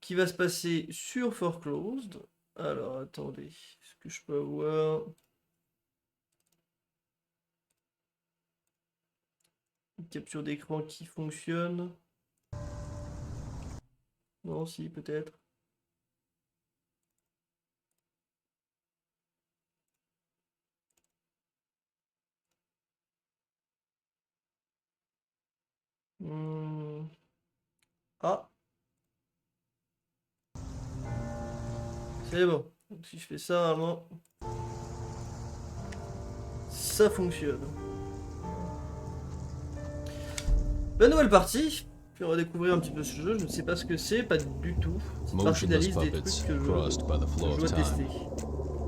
qui va se passer sur Foreclosed. Alors, attendez, est-ce que je peux avoir une capture d'écran qui fonctionne? Non, si, peut-être. Ah, c'est bon. Donc, si je fais ça, normalement, ça fonctionne. La nouvelle partie. Puis on va découvrir un petit peu ce jeu. Je ne sais pas ce que c'est, pas du tout. C'est partie de la liste des trucs que je dois tester.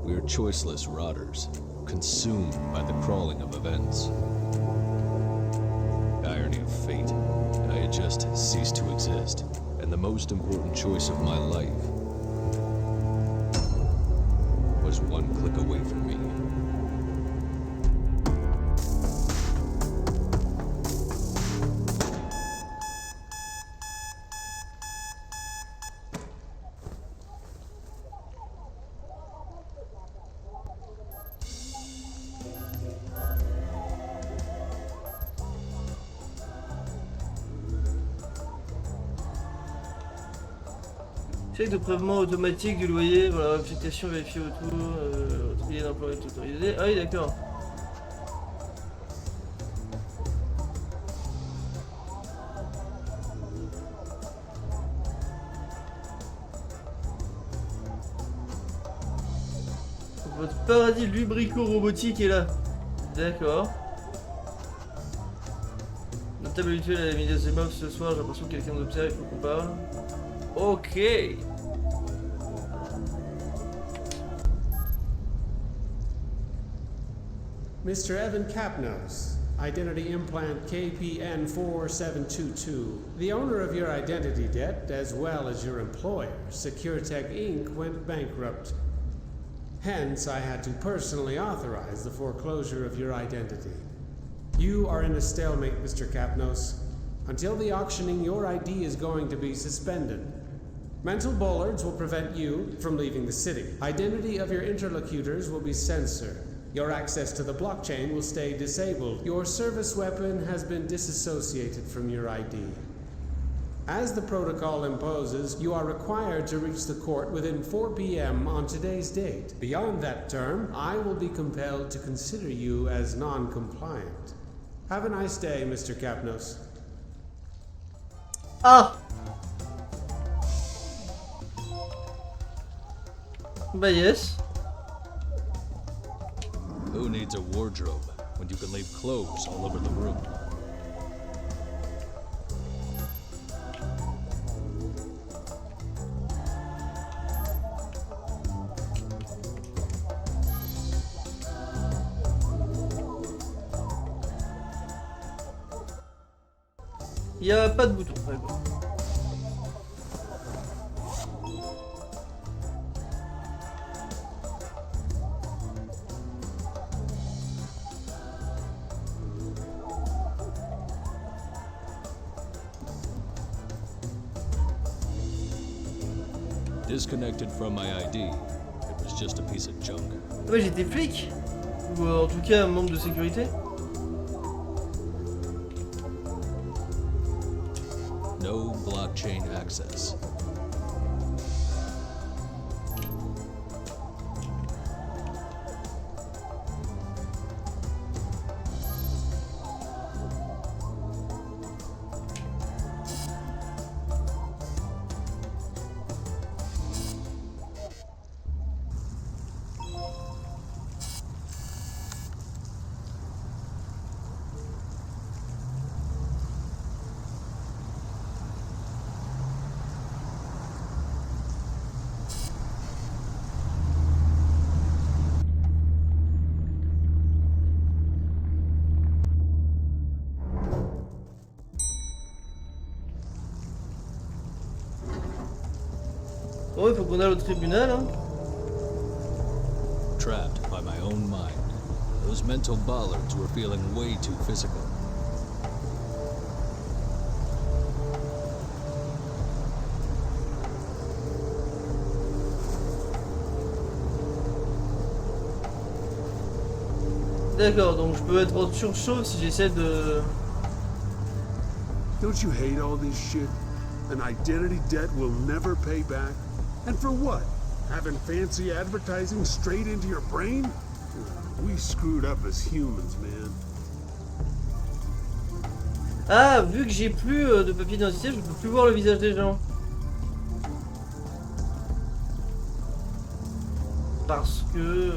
We are choiceless rotters, consumed by the crawling of events. Irony of fate, I had just ceased to exist, and the most important choice of my life was one click away from me. Chèque de prélèvement automatique du loyer, voilà, application vérifiée autour, trier d'emploi est autorisé. Ah oui, d'accord. Votre paradis lubrico-robotique est là. D'accord. Notable habituel à la milieu des mobs ce soir, j'ai l'impression que quelqu'un nous observe, il faut qu'on parle. Ok. Mr. Evan Capnos, identity implant KPN4722. The owner of your identity debt, as well as your employer, SecureTech Inc., went bankrupt. Hence, I had to personally authorize the foreclosure of your identity. You are in a stalemate, Mr. Capnos. Until the auctioning, your ID is going to be suspended. Mental bollards will prevent you from leaving the city. Identity of your interlocutors will be censored. Your access to the blockchain will stay disabled. Your service weapon has been disassociated from your ID. As the protocol imposes, you are required to reach the court within 4 p.m. on today's date. Beyond that term, I will be compelled to consider you as non-compliant. Have a nice day, Mr. Capnos. Ah. Bah yes. Who needs a wardrobe when you can leave clothes all over the room? Il n'y a pas de bouton, d'accord. Disconnected from my ID. It was just a piece of junk. Ah ouais, j'étais flic. Ou en tout cas un membre de sécurité. No blockchain access. Bon, il faut qu'on aille au tribunal, hein. Trapped by my own mind. Those mental bollards were feeling way too physical. D'accord, donc je peux être en surchauffe si j'essaie de... Don't you hate all this shit? An identity debt we'll never pay back? And for what? Having fancy advertising straight into your brain? We screwed up as humans, man. Ah, vu que j'ai plus de papier d'identité, je peux plus voir le visage des gens. Parce que...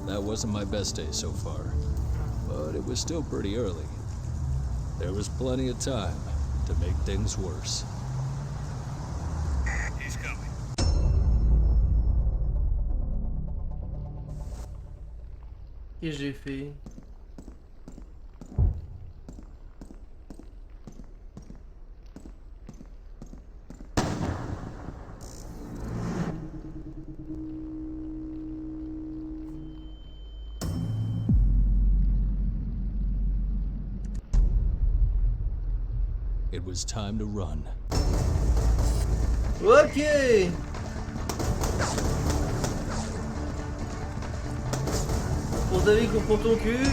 That wasn't my best day so far, but it was still pretty early. There was plenty of time to make things worse. He's coming. Qu'est-ce que j'ai fait? It was time to run. Ok. Pour David, comprends ton cul.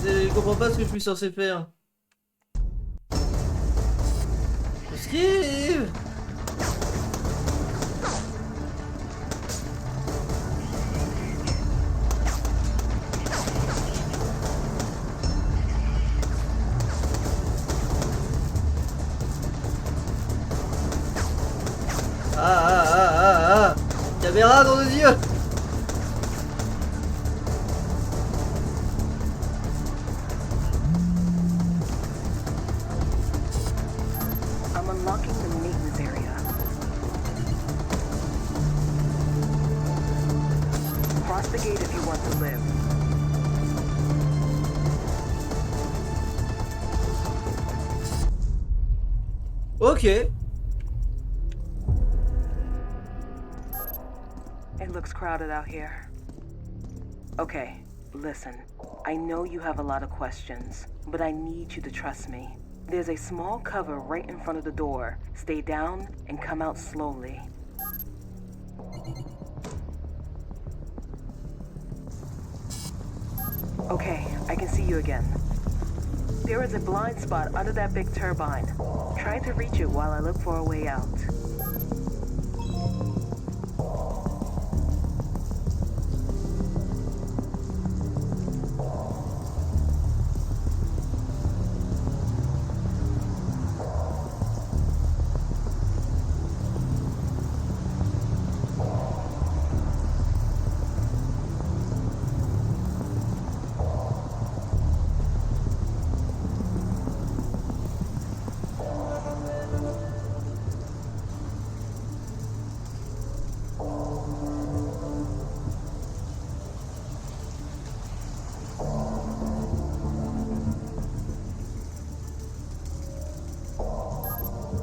Je comprends pas ce que je suis censé faire. Esquive! Ah! Caméra dans les yeux! Unlocking the maintenance area. Cross the gate if you want to live. Ok. It looks crowded out here. Okay, listen. I know you have a lot of questions, but I need you to trust me. There's a small cover right in front of the door. Stay down and come out slowly. Okay, I can see you again. There is a blind spot under that big turbine. Try to reach it while I look for a way out.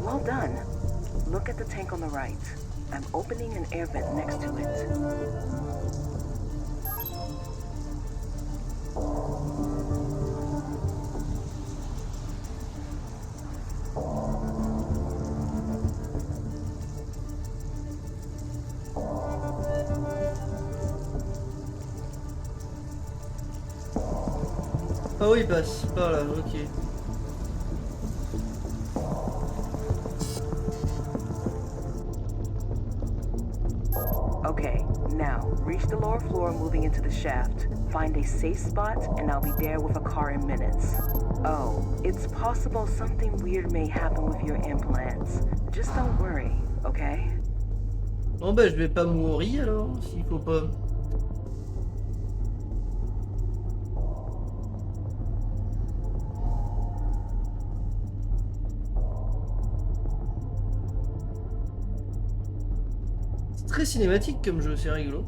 Well done. Look at the tank on the right. I'm opening an air vent next to it. Ah oui, il passe par là, ok. Okay, now reach the lower floor moving into the shaft. Find a safe spot and I'll be there with a car in minutes. Oh, it's possible something weird may happen with your implants. Just don't worry, okay? Bon bah je vais pas mourir alors, s'il faut pas. C'est très cinématique comme jeu, c'est rigolo.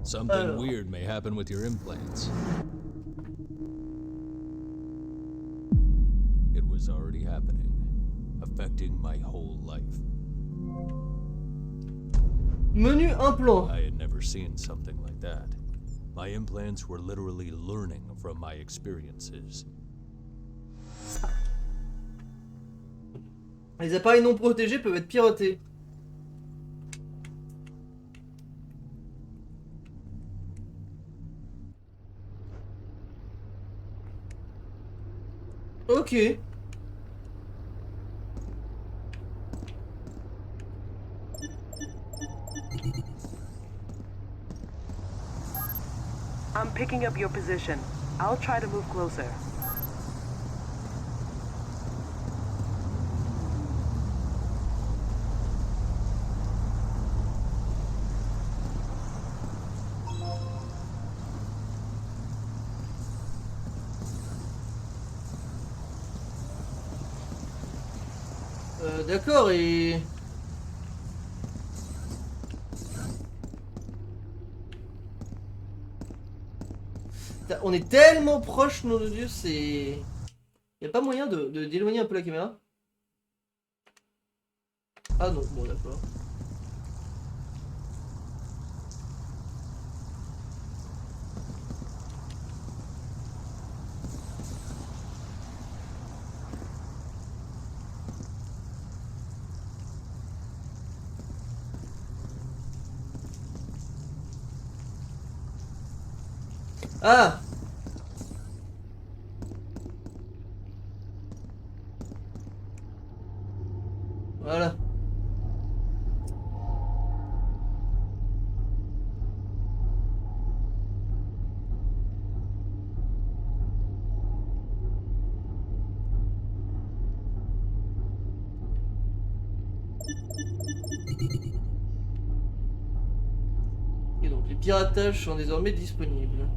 Something weird may happen with your implants. It was already happening, affecting my whole life. Menu implant. I had never seen something like that. My implants were literally learning from my experiences. Les appareils non protégés peuvent être piratés. Ok. I'm picking up your position. I'll try to move closer. D'accord, et... On est tellement proche, nom de Dieu, c'est... Y a pas moyen d'éloigner un peu la caméra? Ah non, bon d'accord. Ah! Voilà. Et donc les piratages sont désormais disponibles.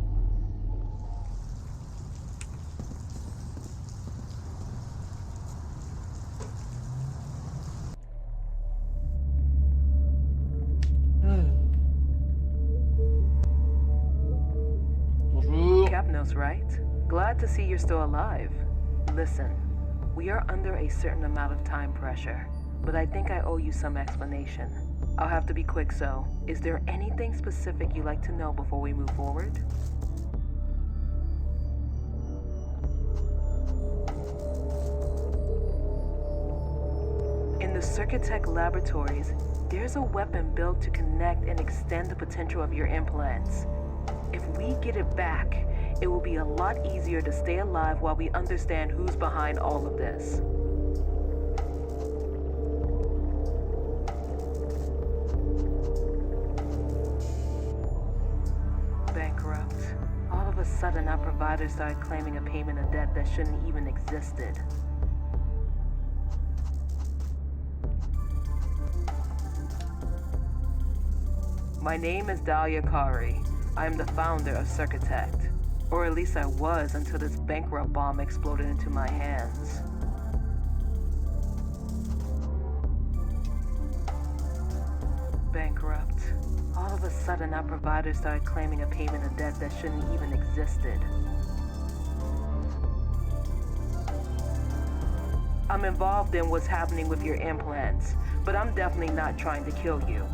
Bonjour. Capnos, right? Glad to see you're still alive. Listen, we are under a certain amount of time pressure, but I think I owe you some explanation. I'll have to be quick, so is there anything specific you'd like to know before we move forward? In the Circuitech laboratories, there's a weapon built to connect and extend the potential of your implants. If we get it back, it will be a lot easier to stay alive while we understand who's behind all of this. Bankrupt. All of a sudden, our providers started claiming a payment of debt that shouldn't even existed. My name is Dahlia Kari. I am the founder of Circuitect. Or at least I was until this bankrupt bomb exploded into my hands. Bankrupt. All of a sudden, our providers started claiming a payment of debt that shouldn't even existed. I'm involved in what's happening with your implants, but I'm definitely not trying to kill you.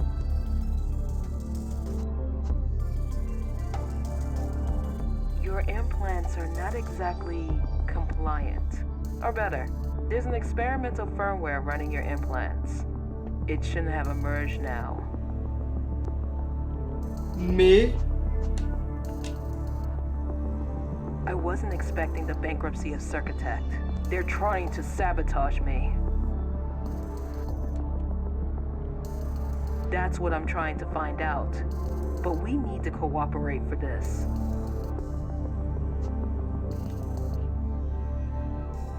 Your implants are not exactly compliant. Or better, there's an experimental firmware running your implants. It shouldn't have emerged now. Mais... I wasn't expecting the bankruptcy of Circutect. They're trying to sabotage me. That's what I'm trying to find out. But we need to cooperate for this.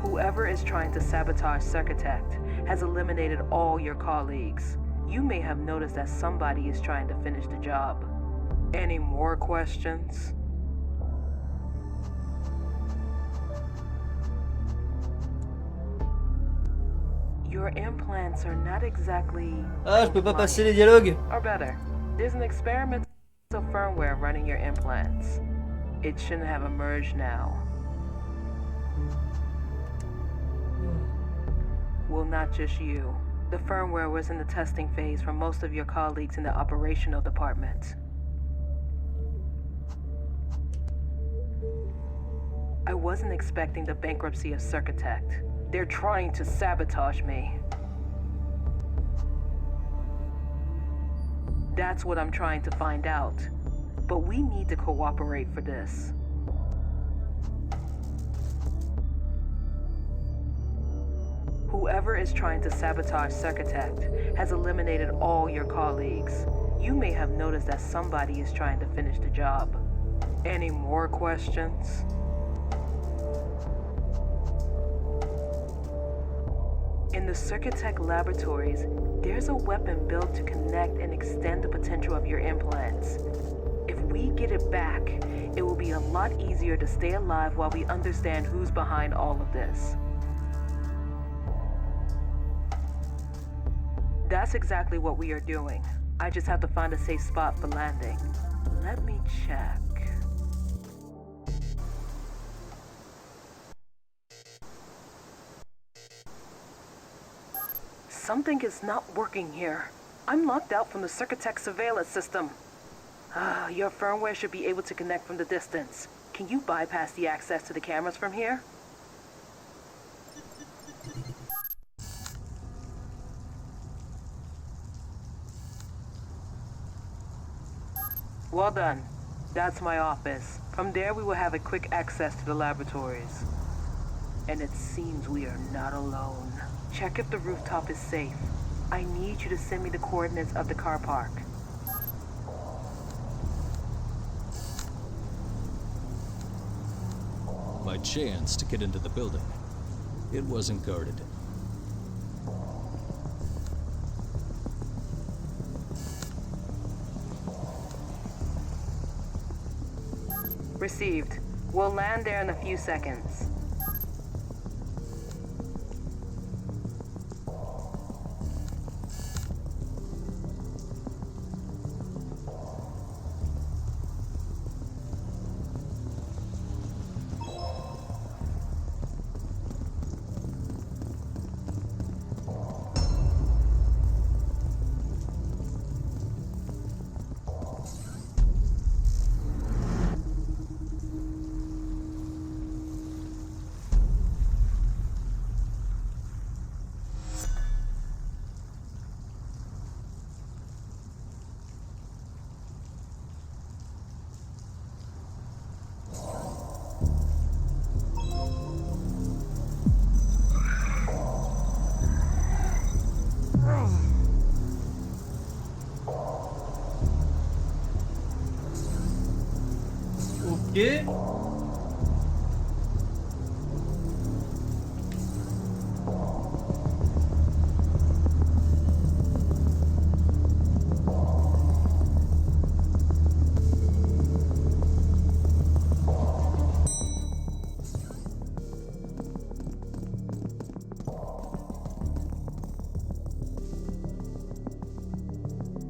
Whoever is trying to sabotage Circutect has eliminated all your colleagues. You may have noticed that somebody is trying to finish the job. Any more questions? Your implants are not exactly... Ah, je peux pas passer les dialogues. Or better, there's an experimental firmware running your implants. It shouldn't have emerged now. Well, not just you. The firmware was in the testing phase for most of your colleagues in the operational department. I wasn't expecting the bankruptcy of Circutect. They're trying to sabotage me. That's what I'm trying to find out. But we need to cooperate for this. Whoever is trying to sabotage Circutect has eliminated all your colleagues. You may have noticed that somebody is trying to finish the job. Any more questions? In the Circutect laboratories, there's a weapon built to connect and extend the potential of your implants. If we get it back, it will be a lot easier to stay alive while we understand who's behind all of this. That's exactly what we are doing. I just have to find a safe spot for landing. Let me check. Something is not working here. I'm locked out from the Circutect surveillance system. Your firmware should be able to connect from the distance. Can you bypass the access to the cameras from here? Well done. That's my office. From there we will have a quick access to the laboratories. And it seems we are not alone. Check if the rooftop is safe. I need you to send me the coordinates of the car park. My chance to get into the building. It wasn't guarded. Received. We'll land there in a few seconds. Ok.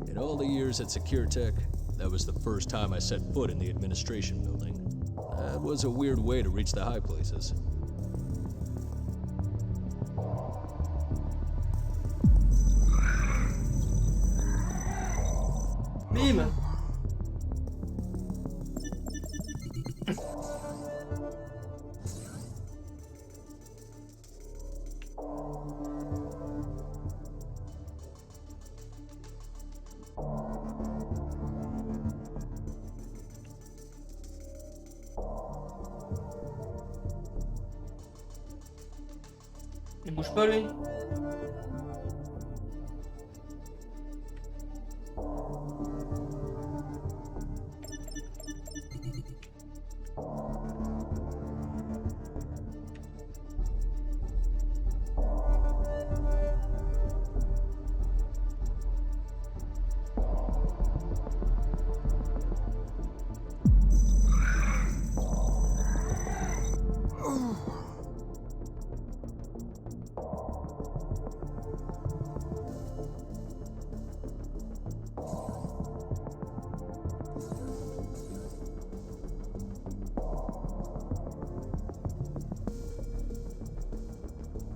In all the years at SecureTech, that was the first time I set foot in the administration building. That was a weird way to reach the high places. Bim. Il bouge pas lui.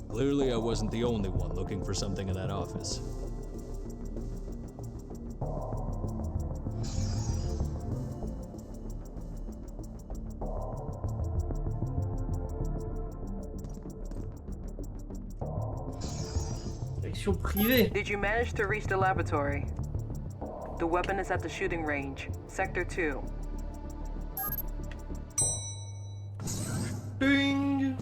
Clearly, I wasn't the only one looking for something in that office. Action privée. Did you manage to reach the laboratory? The weapon is at the shooting range, Sector 2. Ding.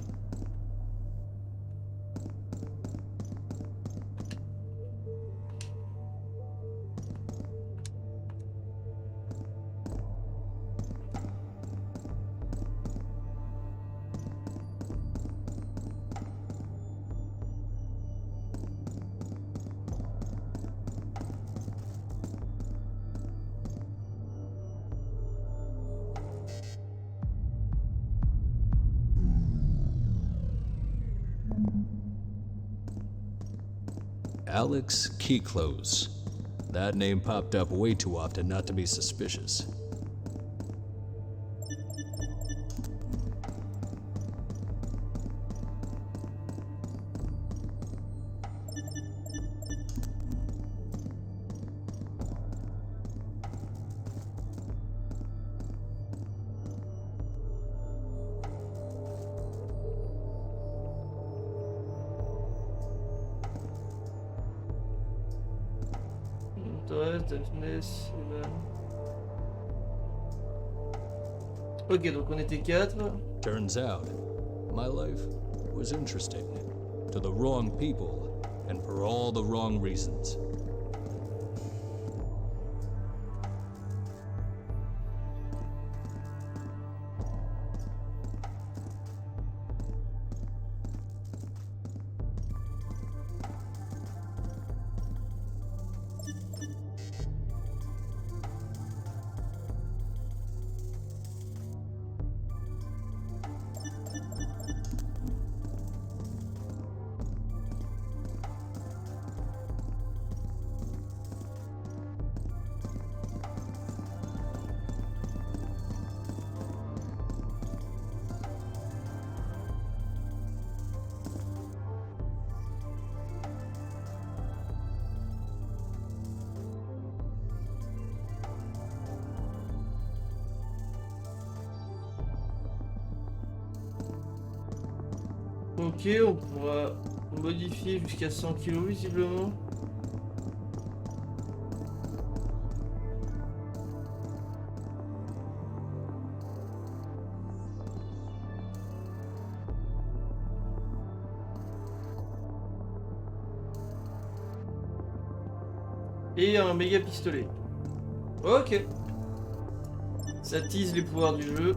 Alex Keyclose. That name popped up way too often not to be suspicious. Ok, donc on était 4. Turns out, my life was interesting. To the wrong people, and for all the wrong reasons. Ok, on pourra modifier jusqu'à 100 kg visiblement. Et un méga pistolet. Ok. Ça tease les pouvoirs du jeu.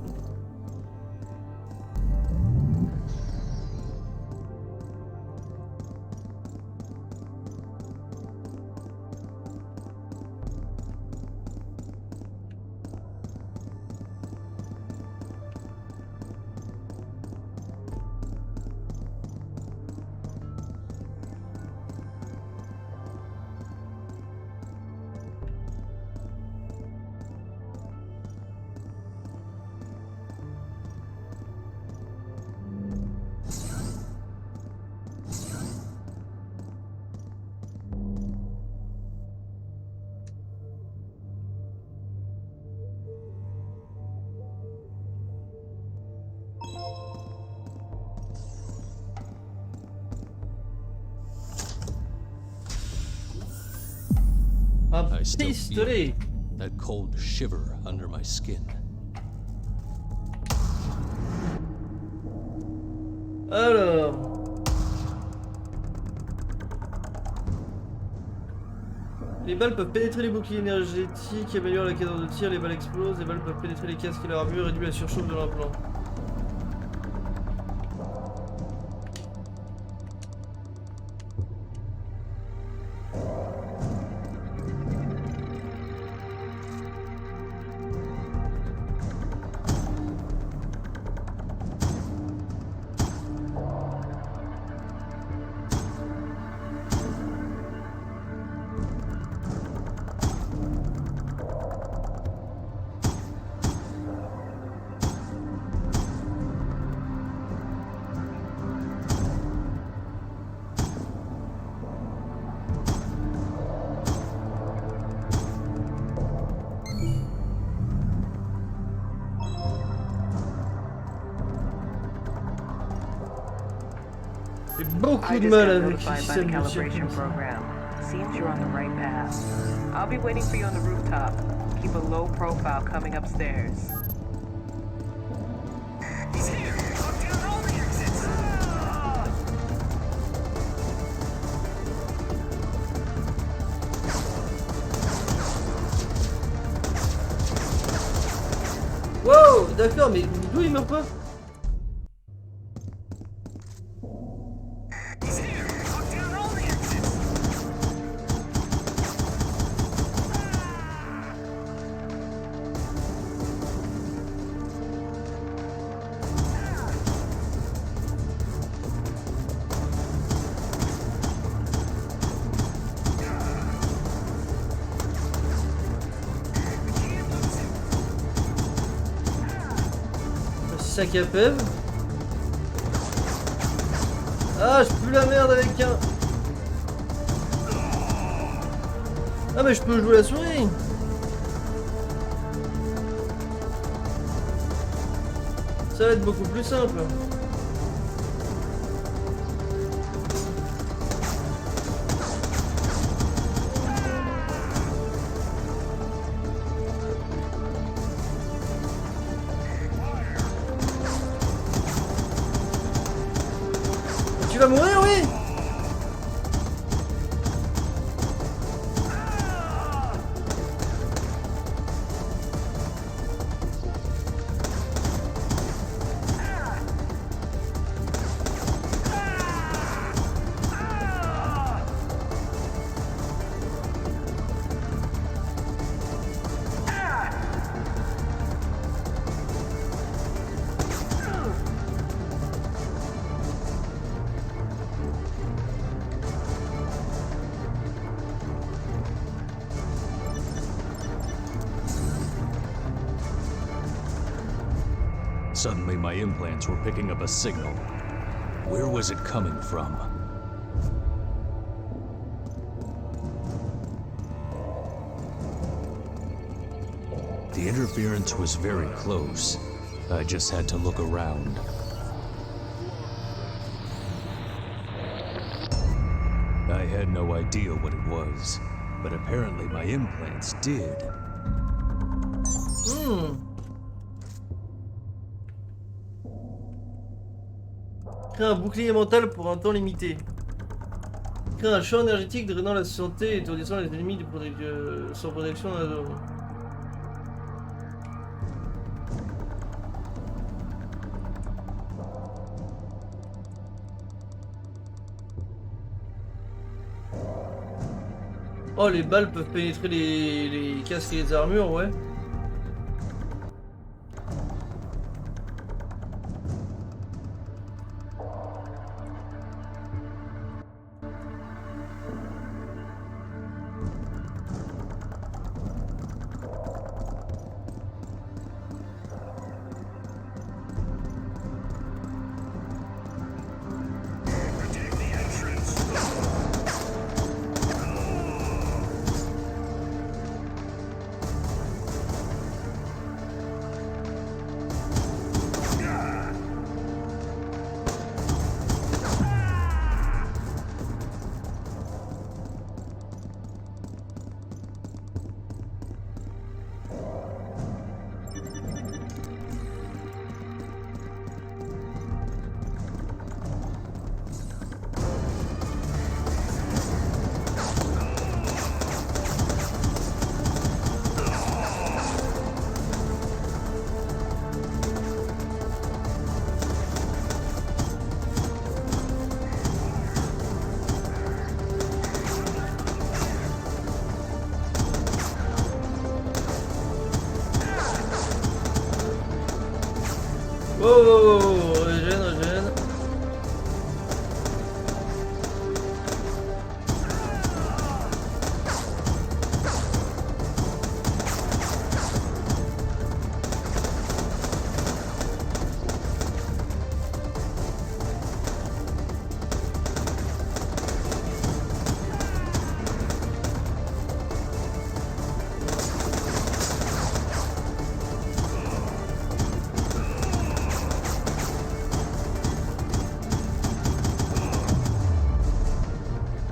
I still feel Pistolet. that cold shiver under my skin. Alors, Les balles peuvent pénétrer les boucliers énergétiques, améliorent la cadence de tir, les balles explosent, les balles peuvent pénétrer les casques et l'armure, réduit la surchauffe de l'implant. J'ai beaucoup de mal avec le système de calibration program. Seems you're on the right path. I'll be waiting for you on the rooftop. Keep a low profile coming upstairs. He's here! Lock down all the exits! Wow, d'accord, mais d'où il meurt pas? He's here! Lock down all the exits! Sac à pève. Ah, je pue la merde avec un... Ah mais je peux jouer la souris. Ça va être beaucoup plus simple. Tu vas mourir, oui. Suddenly, my implants were picking up a signal. Where was it coming from? The interference was very close. I just had to look around. I had no idea what it was, but apparently my implants did. Crée un bouclier mental pour un temps limité. Crée un champ énergétique drainant la santé et étourdissant les ennemis sans protection dans la zone. Oh, les balles peuvent pénétrer les casques et les armures, ouais. Oh, oh, oh, régène, régène.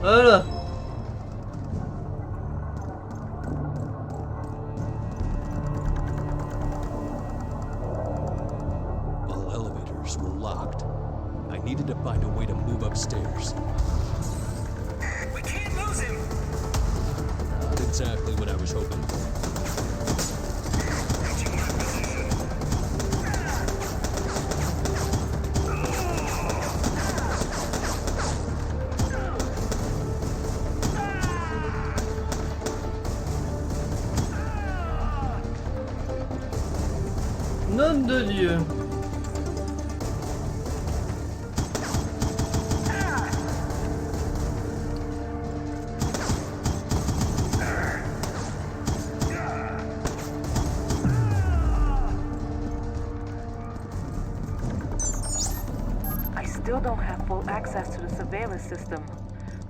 Voilà. All elevators were locked. I needed to find a way to move upstairs. We can't lose him. Not exactly what I was hoping for. Reaching my position. Nom de Dieu. I still don't have full access to the surveillance system,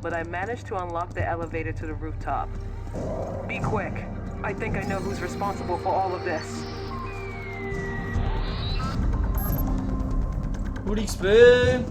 but I managed to unlock the elevator to the rooftop. Be quick. I think I know who's responsible for all of this. Full XP.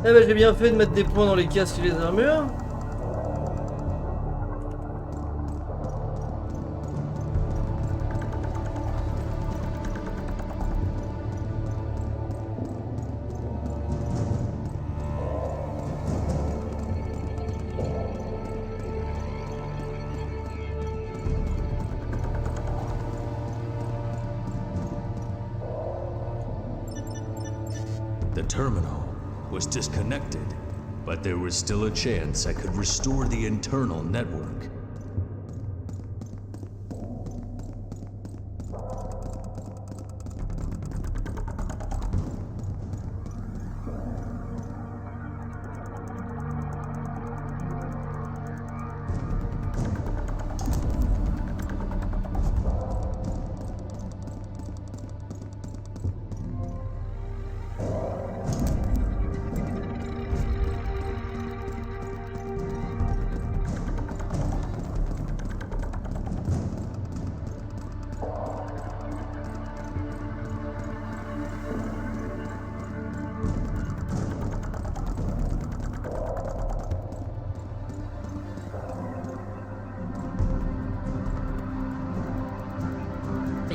Eh ben j'ai bien fait de mettre des points dans les casques et les armures. The terminal was disconnected, but there was still a chance I could restore the internal network.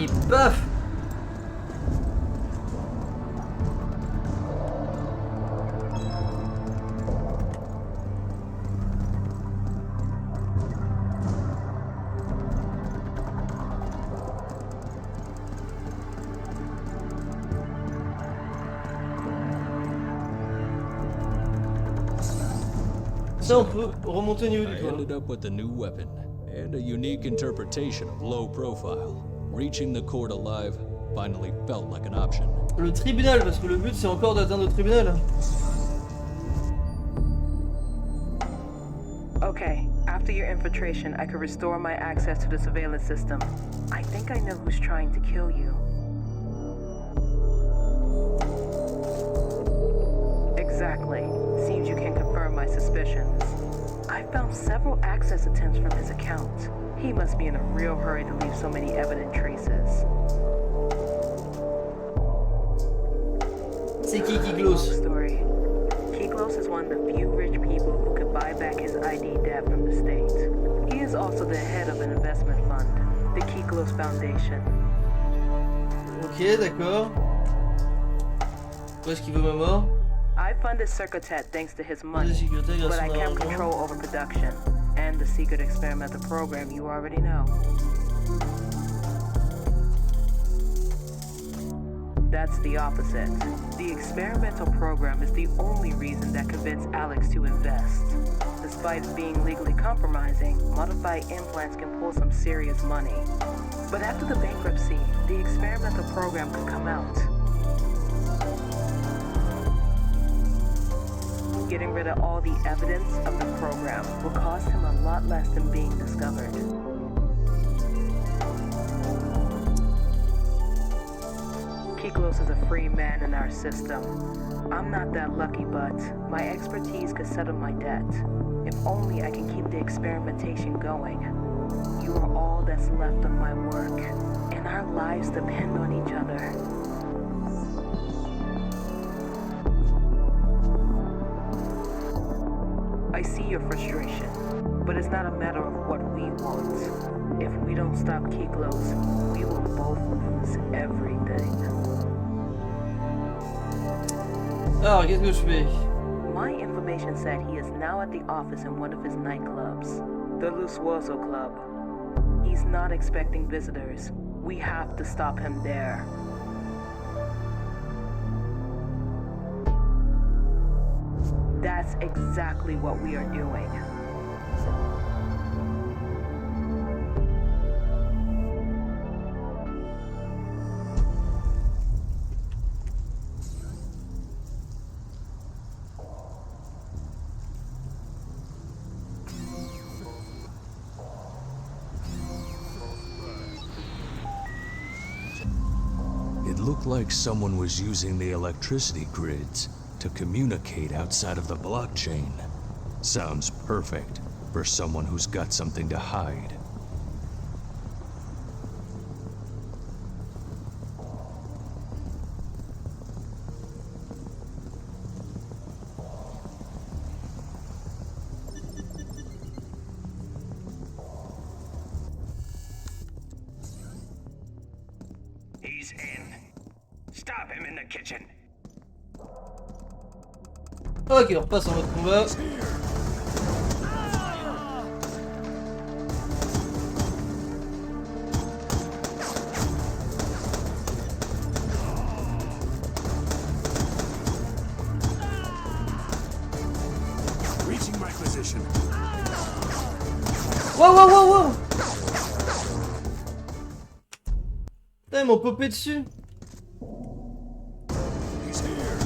Et paf! Ça, on peut remonter au niveau du I toit. ended up with a new weapon and a unique interpretation of low profile. Reaching the court alive finally felt like an option. Le tribunal, parce que le but c'est encore d'atteindre le tribunal. Okay, after After your infiltration, I could restore my access to the surveillance system. I think I know who's trying to kill you. Exactly. Seems you can confirm my suspicions. I found several access attempts from his account. He must be in a real hurry to leave so many evident traces. C'est qui Kiklos? Story. Kiklos is one of the few rich people who could buy back his ID debt from the state. He is also the head of an investment fund, the Kiklos Foundation. Ok, d'accord. Où est-ce qu'il veut ma mort? I funded Circuitet thanks to his money, Sécurité grâce but à I son kept argent. control over production and the secret experimental program you already know. That's the opposite. The experimental program is the only reason that convinced Alex to invest. Despite being legally compromising, modified implants can pull some serious money. But after the bankruptcy, the experimental program could come out. Getting rid of all the evidence of the program will cost him a lot less than being discovered. Kiklos is a free man in our system. I'm not that lucky, but my expertise could settle my debt. If only I can keep the experimentation going. You are all that's left of my work, and our lives depend on each other. I see your frustration, but it's not a matter of what we want. If we don't stop Kiklos, we will both lose everything. Alors, qu'est-ce que je fais? My information said he is now at the office in one of his nightclubs, the Lusuoso Club. He's not expecting visitors. We have to stop him there. That's exactly what we are doing. It looked like someone was using the electricity grids to communicate outside of the blockchain. Sounds perfect for someone who's got something to hide. He's in. Stop him in the kitchen. Ok, on repasse en mode combat. Reaching my position. Wow, wow, wow, wow! Putain, ils m'ont popé dessus. He's here.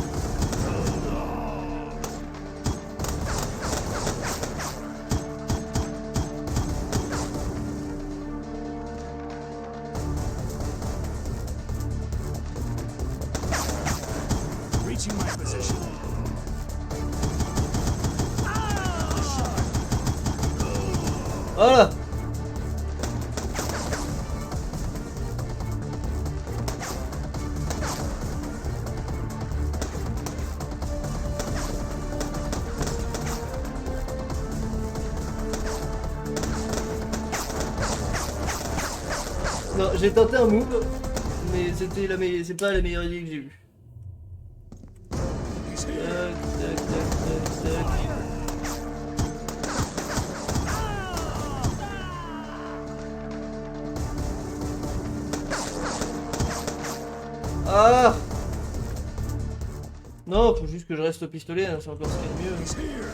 Reaching my position. Voilà. Non, j'ai tenté un move, mais c'était c'est pas la meilleure idée que j'ai eue. He's Tac, here. tac, tac, tac, tac. Ah! Non, faut juste que je reste au pistolet, hein, c'est encore ce qu'il y a de mieux. He's here.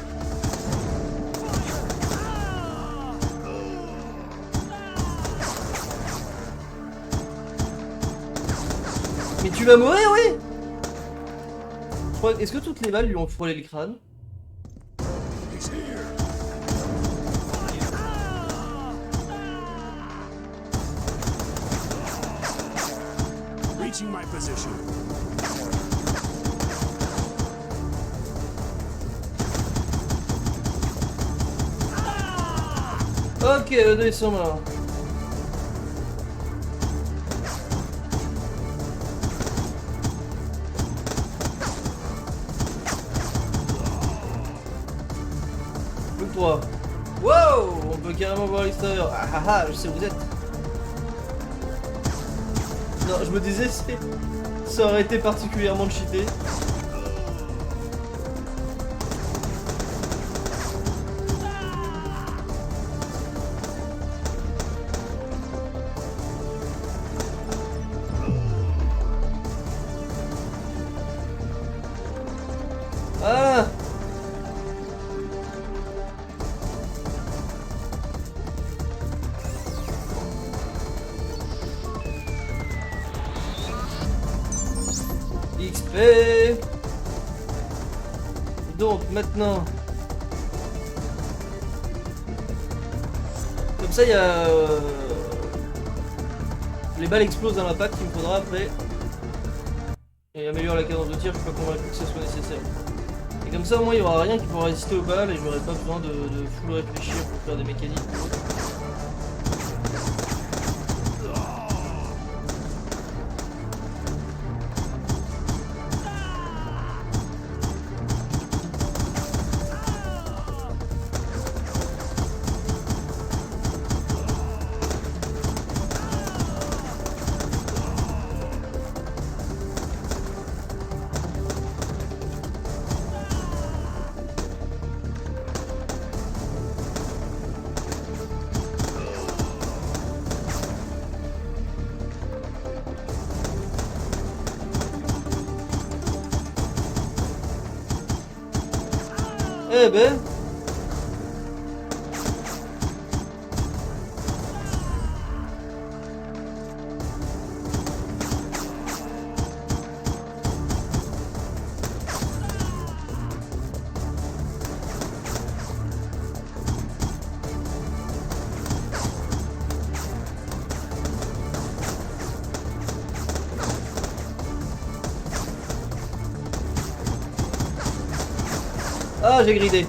Mais tu vas mourir, oui! Je crois... Est-ce que toutes les balles lui ont frôlé le crâne? He's here. Switching my position. Ok, eux deux ils sont morts. Plus que 3. Wow, on peut carrément voir l'extérieur. Ah ah ah, je sais où vous êtes. Non, je me disais, ça aurait été particulièrement cheaté. Ah! XP. Donc maintenant, comme ça il y a les balles explosent dans l'impact qu'il me faudra après et améliore la cadence de tir. Je suis pas convaincu que ce soit nécessaire. Et comme ça au moins il n'y aura rien qui pourra résister aux balles et j'aurai pas besoin de full réfléchir pour faire des mécaniques. Eh ben. Ah, j'ai gridé.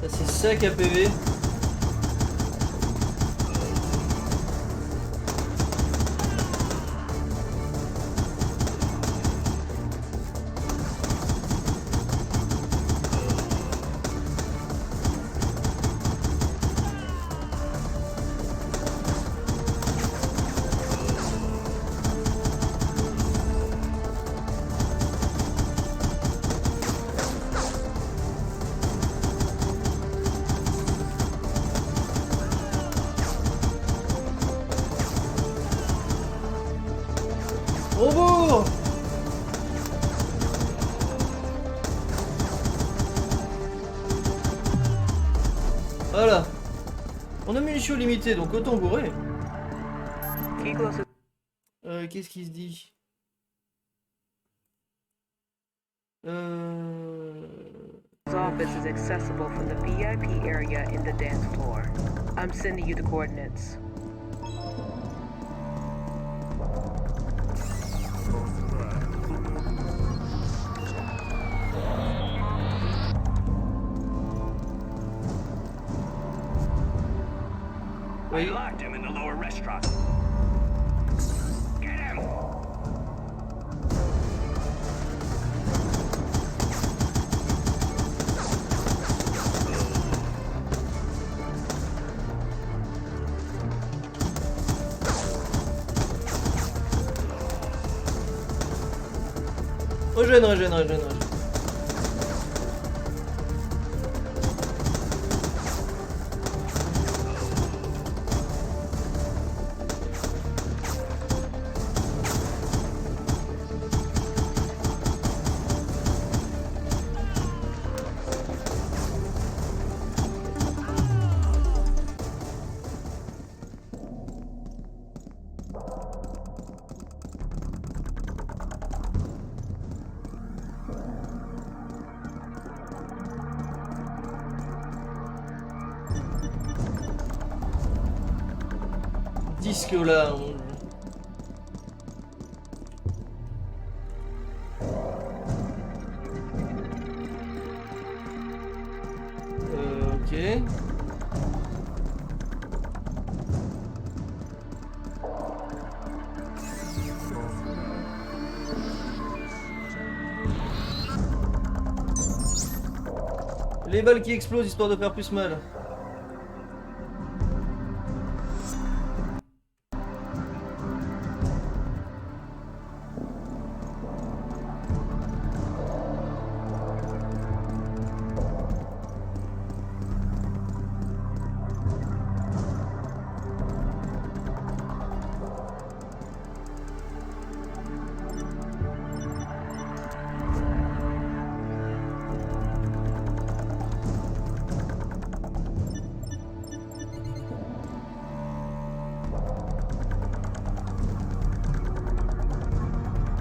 Ça c'est sec à PV. Robot! Voilà. On a munitions limitées, donc autant bourrer. Qu'est-ce qui se dit? Office is accessible from the VIP area in the dance floor. I'm sending you the coordinates. I locked him in the lower restaurant. Get him! Régène. disque là. Ok. Les balles qui explosent histoire de faire plus mal.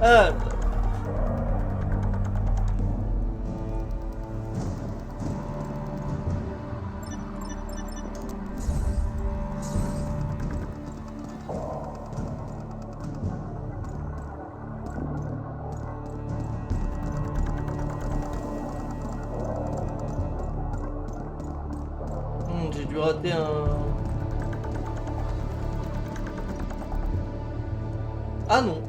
Ah. J'ai dû rater un... Ah non.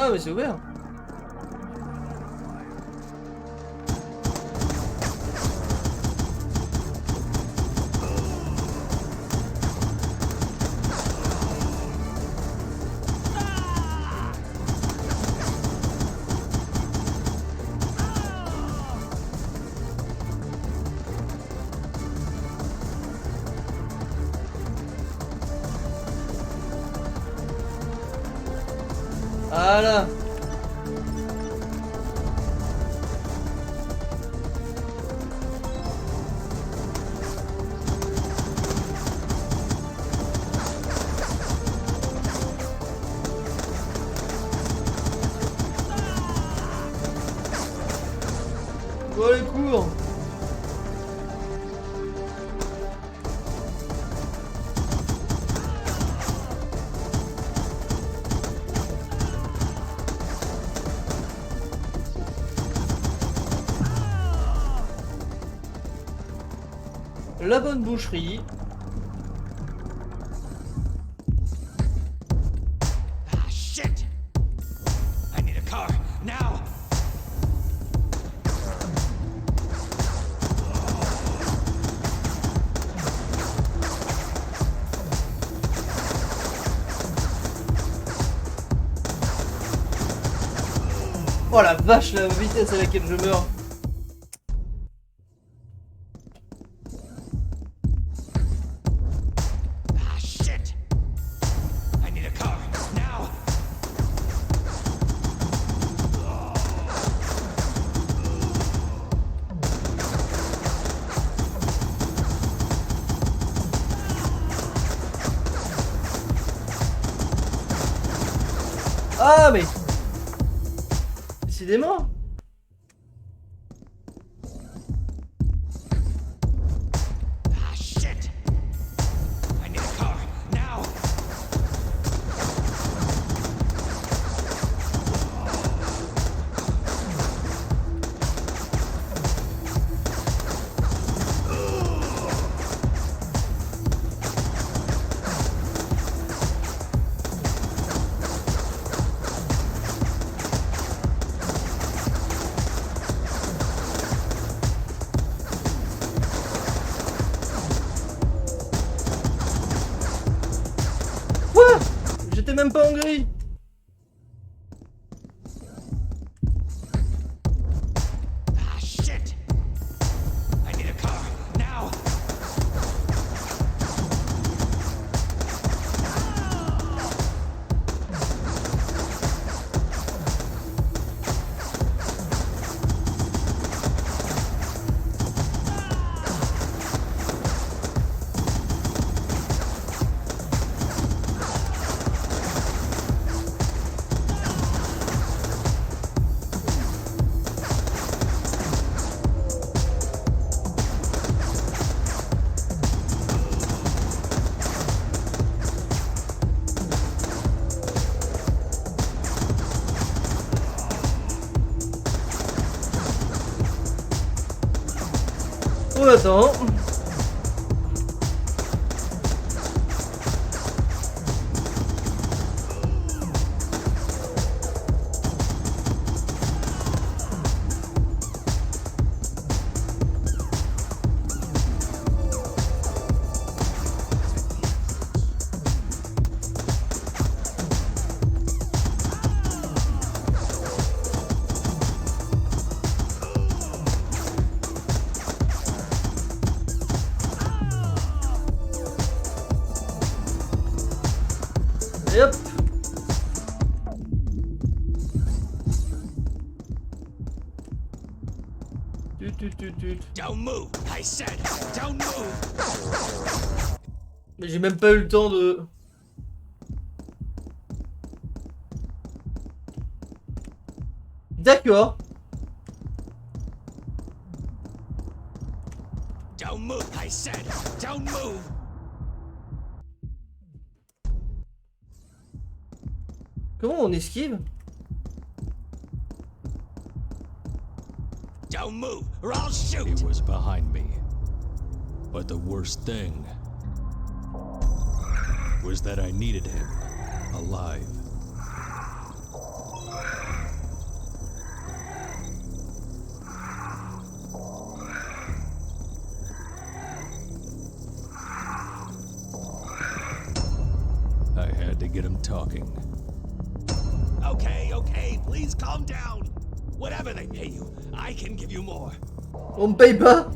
Ah mais c'est ouvert. Voilà. Bon, les cours. La bonne boucherie. Ah, shit! I need a car, now! Oh la vache, la vitesse à laquelle je meurs. Ah, shit! I need a car, now! Ah mais... Décidément. Ah, shit! I need a car, now! Quoi? J'étais même pas en gris. Ah, shit! I need a car, now! attends. Et hop. Don't move, I said. Don't move. Mais j'ai même pas eu le temps de... D'accord. Don't move, I said. Don't move. Comment on esquive? Don't move, or I'll shoot. He was behind me. But the worst thing was that I needed him alive. I had to get him talking. Okay, please calm down. Whatever they pay you, I can give you more. On me paye pas?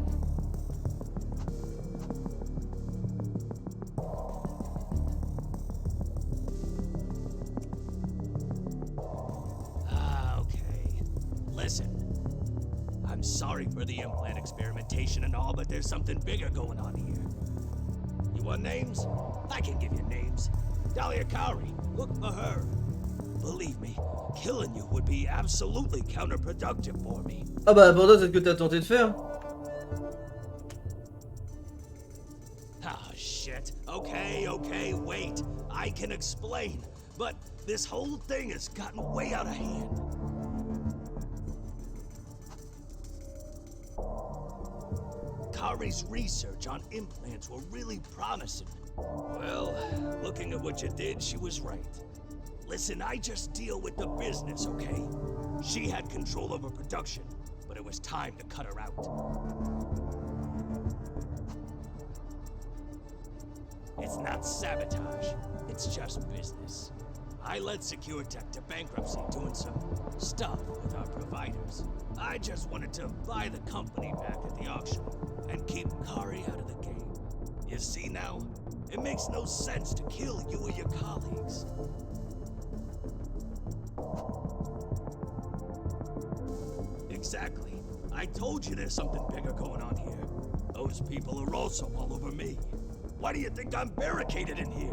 Okay. Listen. I'm sorry for the implant experimentation and all, but there's something bigger going on here. You want names? I can give you names. Dahlia Cowrie, look for her. Believe me, killing you would be absolutely counterproductive for me. Ah bah pour toi c'est ce que t'as tenté de faire. Ah, shit. Okay, wait. I can explain. But this whole thing has gotten way out of hand. Kari's research on implants were really promising. Well, looking at what you did, she was right. Listen, I just deal with the business, okay? She had control over production, but it was time to cut her out. It's not sabotage, it's just business. I led SecureTech to bankruptcy doing some stuff with our providers. I just wanted to buy the company back at the auction and keep Kari out of the game. You see now? It makes no sense to kill you or your colleagues. Exactly. I told you there's something bigger going on here. Those people are also all over me. Why do you think I'm barricaded in here?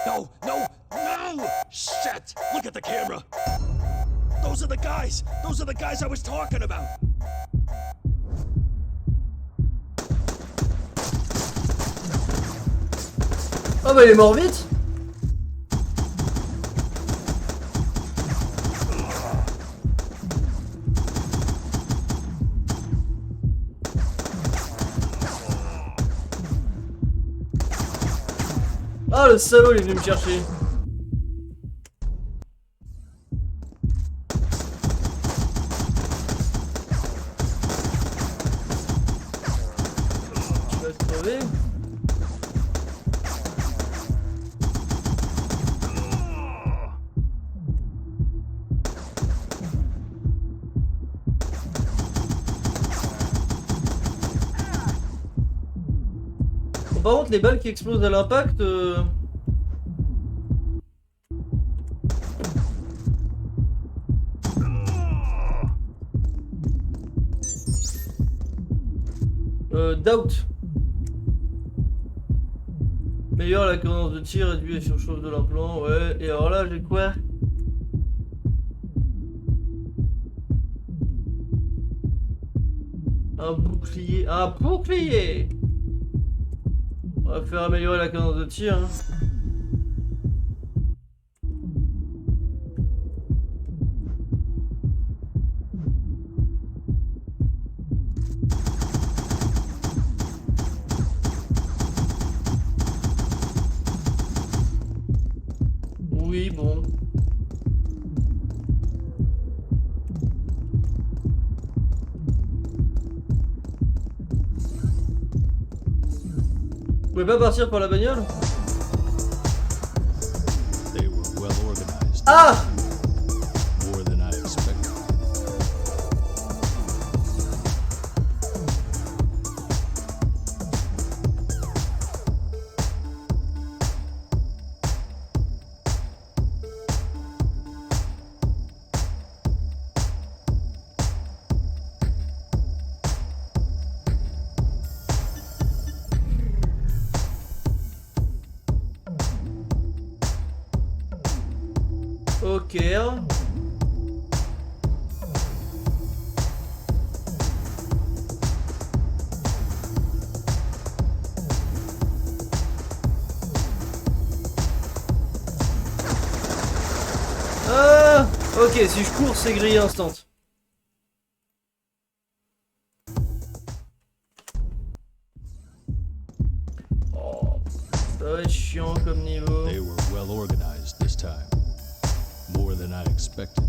No! Shit! Look at the camera! Those are the guys! Those are the guys I was talking about! Ah bah il est mort vite. Ah le salaud il est venu me chercher. Tu vas te crever. Par contre les balles qui explosent à l'impact doubt. Meilleure la cadence de tir, réduit la surchauffe de l'implant, ouais. Et alors là j'ai quoi? Un bouclier. Un bouclier! On va faire améliorer la cadence de tir. Hein. pouvez pas partir par la bagnole? They were well organized. Ah! More than I expected. Ok. Ah! Ok, si je cours, c'est grillé instant. Oh, ça va être chiant comme niveau. They were well organized this time. More than I expected.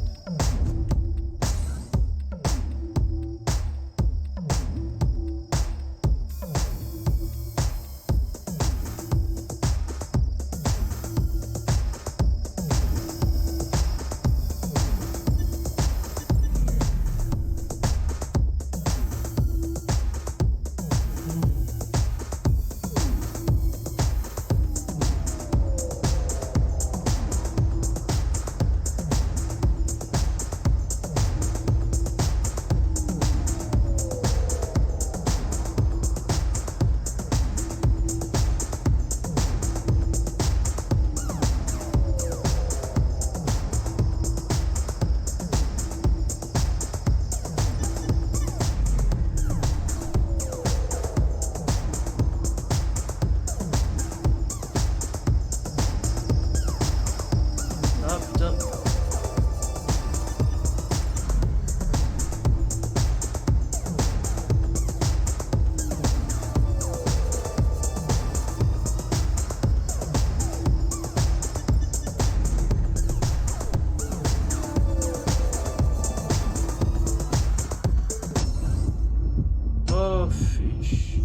Ah putain. Oh fiche.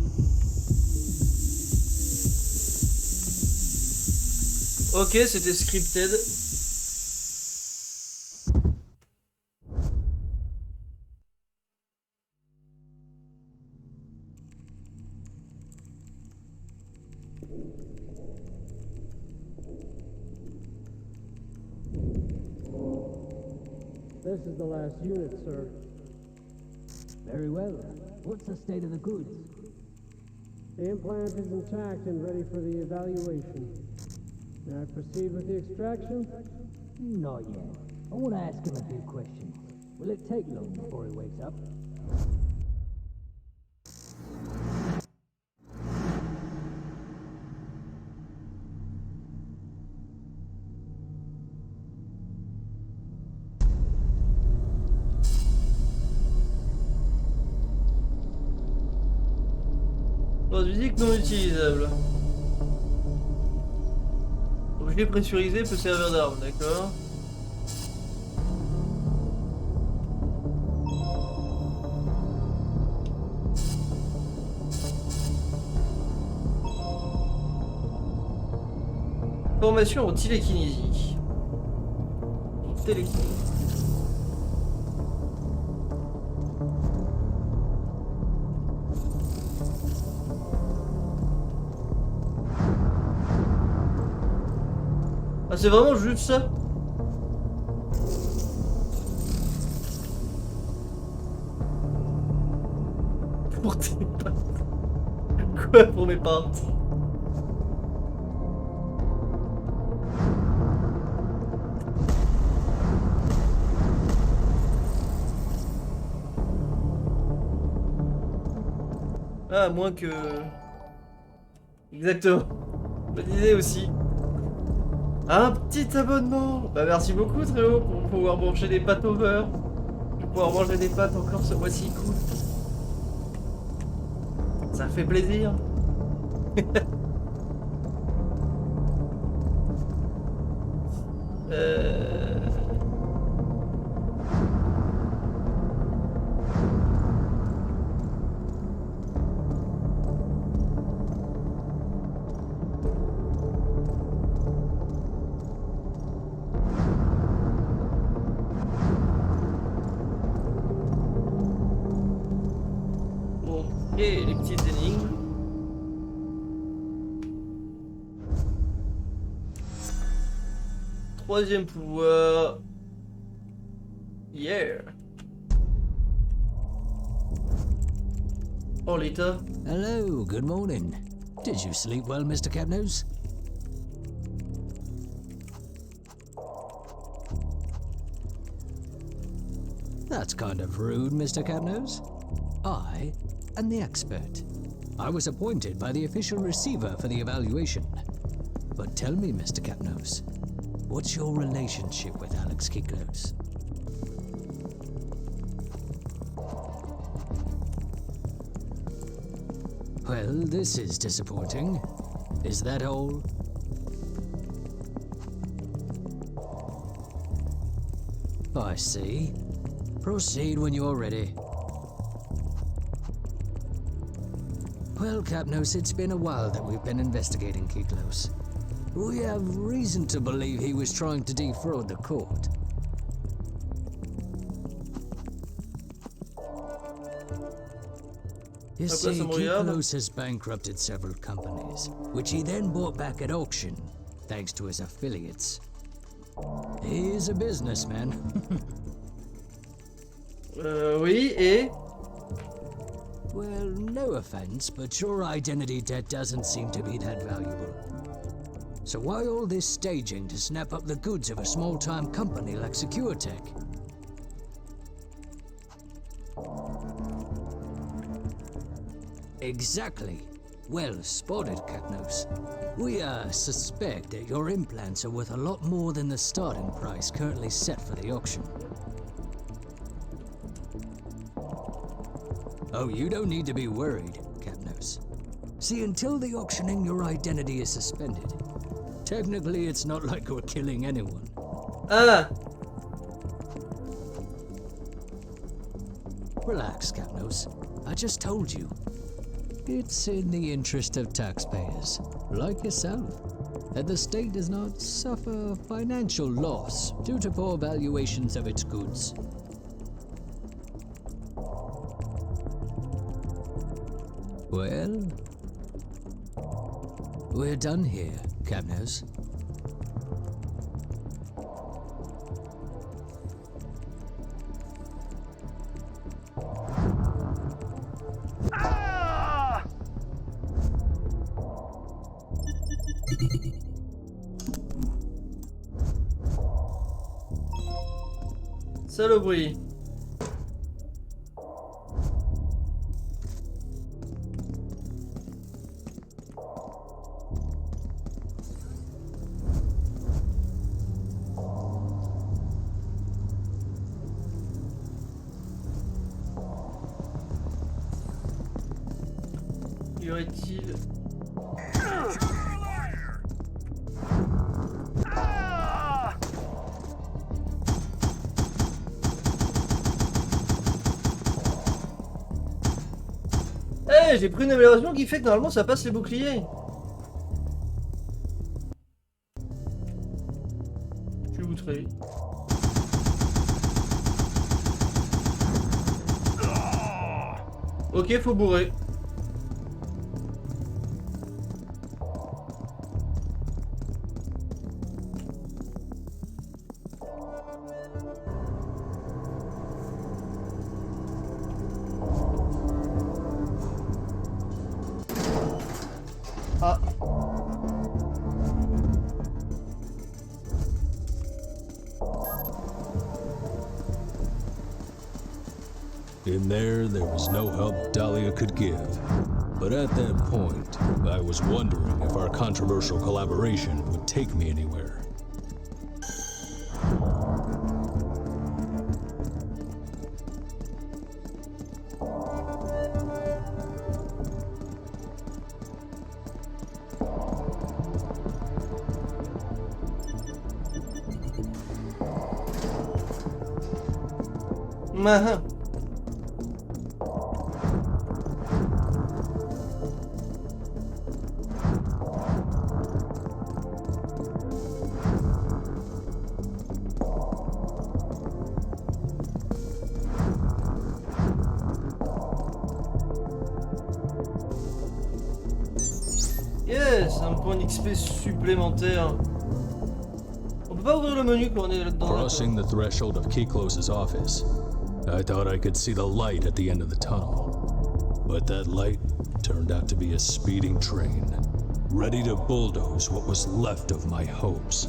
Ok, c'était scripted. This is the last unit, sir. Very well. What's the state of the goods? The implant is intact and ready for the evaluation. May I proceed with the extraction? Not yet. I want to ask him a few questions. Will it take long before he wakes up? Musique non utilisable. Objet pressurisé peut servir d'arme, d'accord. Formation en télékinésie. Télékinésie. Ah, c'est vraiment juste ça? Pour tes pattes. Quoi pour mes pattes? Ah, à moins que... Exactement. Bonne idée aussi. Un petit abonnement. Bah merci beaucoup Tréo pour pouvoir manger des pâtes au beurre. Je vais pouvoir manger des pâtes encore ce mois-ci, cool. Ça fait plaisir. troisième pouvoir. Yeah. Oh, l'état. Hello, good morning. Did you sleep well, Mr. Capnose? That's kind of rude, Mr. Capnose. I am the expert. I was appointed by the official receiver for the evaluation. But tell me, Mr. Capnose, what's your relationship with Alex Kiklos? Well, this is disappointing. Is that all? I see. Proceed when you're ready. Well, Capnose, it's been a while that we've been investigating Kiklos. We have reason to believe he was trying to defraud the court. You see, Kiklos has bankrupted several companies, which he then bought back at auction, thanks to his affiliates. He's a businessman. Oui, et? Well, no offense, but your identity debt doesn't seem to be that valuable. So why all this staging to snap up the goods of a small-time company like SecureTech? Exactly. Well spotted, Capnose. We suspect that your implants are worth a lot more than the starting price currently set for the auction. Oh, you don't need to be worried, Capnose. See, until the auctioning, your identity is suspended. Technically, it's not like we're killing anyone. Ah! Relax, Capnose. I just told you. It's in the interest of taxpayers, like yourself, that the state does not suffer financial loss due to poor valuations of its goods. Well, we're done here, Capnose. Saloperie. Y aurait-il... Hey, j'ai pris une amélioration qui fait que normalement ça passe les boucliers. Je suis outré. Ok, faut bourrer. Ah. In there was no help Dahlia could give. But at that point, I was wondering if our controversial collaboration would take me anywhere. Mahin. Yes, un point d'XP supplémentaire. On peut pas ouvrir le menu quand on est là-dedans. Crossing the threshold of Keyclose's office, I thought I could see the light at the end of the tunnel. But that light turned out to be a speeding train, ready to bulldoze what was left of my hopes.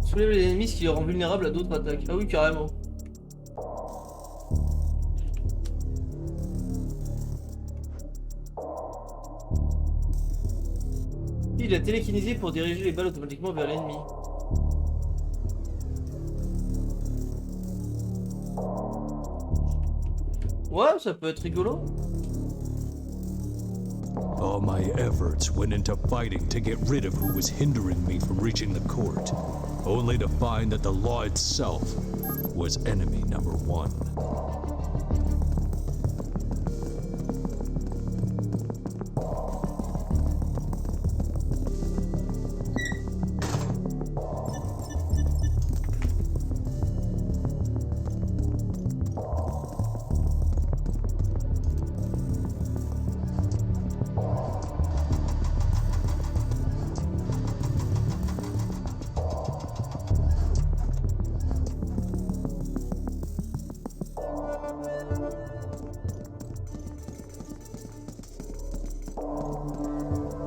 Soulève les ennemis, ce qui les rend vulnérables à d'autres attaques. Ah oui, carrément. Il a télékinésié pour diriger les balles automatiquement vers l'ennemi. Ouais, ça peut être rigolo. All my efforts went into fighting to get rid of who was hindering me from reaching the court, only to find that the law itself was enemy number one.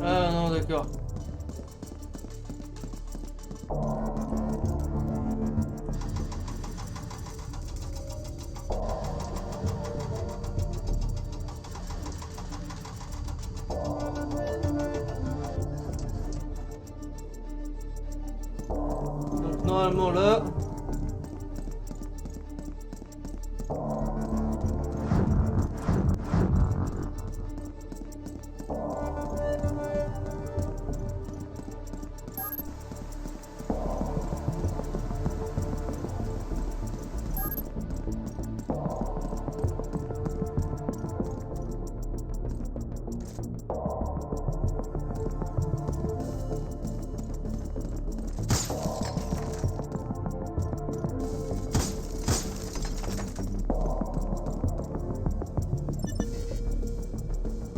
Ah non, d'accord. Donc normalement là...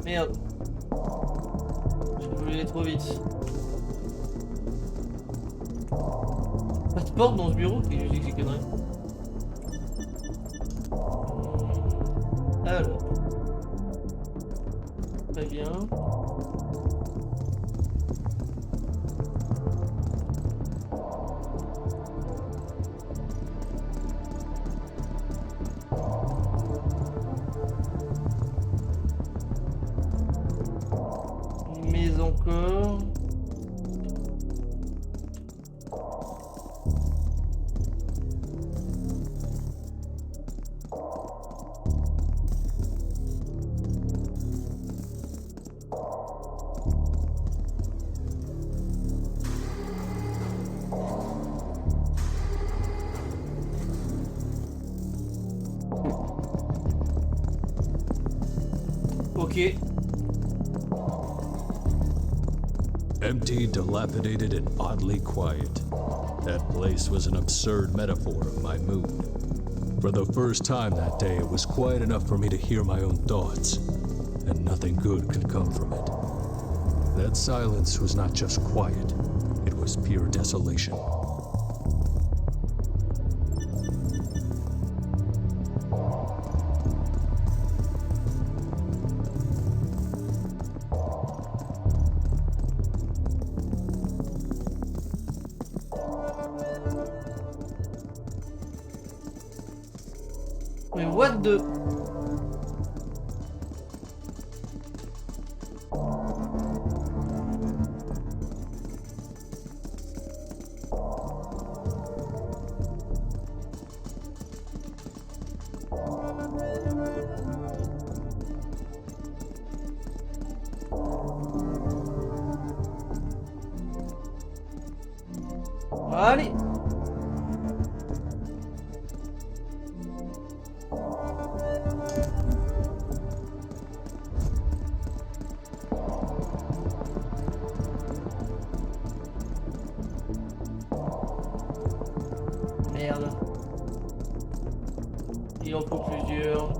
Merde. Je voulais aller trop vite. Pas de porte dans ce bureau? Qu'est-ce que je dis que c'est connerie? Alors. Très bien. Mais encore... Ok. Empty, dilapidated, and oddly quiet. That place was an absurd metaphor of my mood. For the first time that day, it was quiet enough for me to hear my own thoughts, and nothing good could come from it. That silence was not just quiet, it was pure desolation. Mais what the... Allez. Merde. Il en faut plusieurs.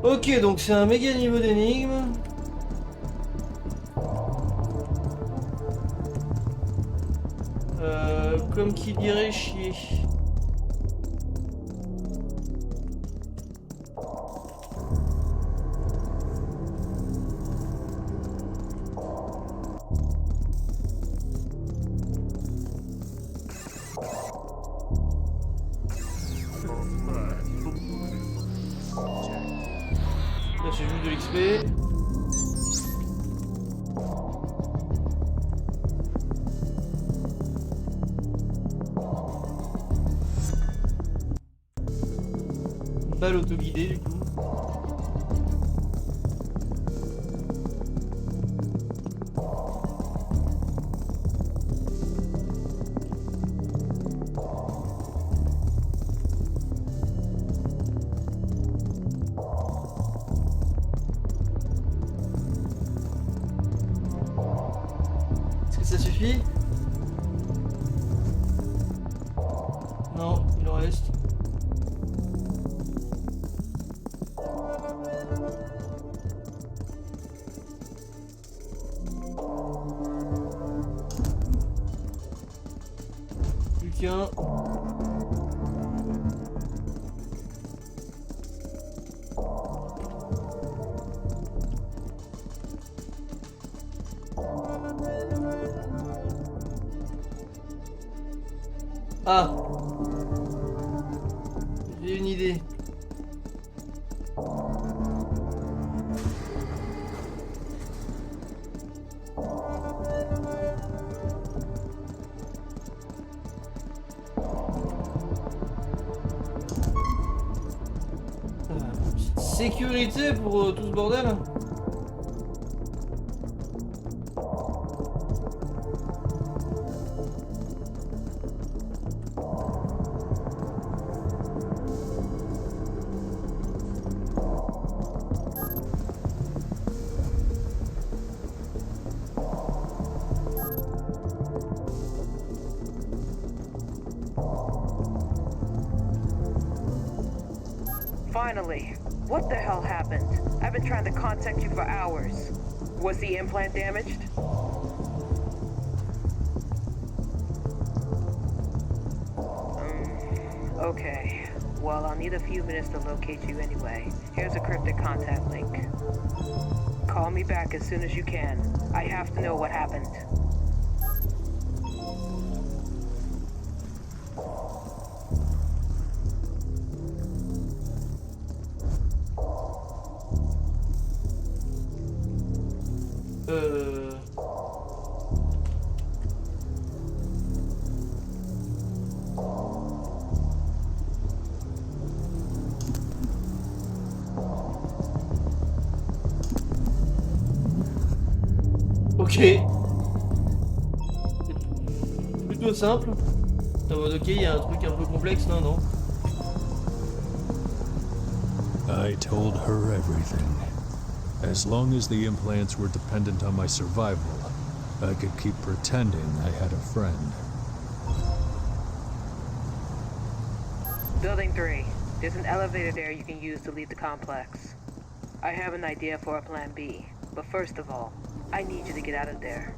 Ok, donc c'est un méga niveau d'énigme. Comme qui dirait chier. Là c'est juste de l'XP. Balle autoguidée du coup. Est-ce que ça suffit? Non, il en reste. Plus qu'un. Ah, j'ai une idée. Sécurité pour tout ce bordel. Finally. What the hell happened? I've been trying to contact you for hours. Was the implant damaged? Okay. Well, I'll need a few minutes to locate you anyway. Here's a cryptic contact link. Call me back as soon as you can. I have to know what happened. Ok. C'est plutôt simple. En mode ok, il y a un truc un peu complexe, non? I told her everything. As long as the implants were dependent on my survival, I could keep pretending I had a friend. Building 3. There's an elevator there you can use to leave the complex. I have an idea for a plan B, but first of all, I need you to get out of there.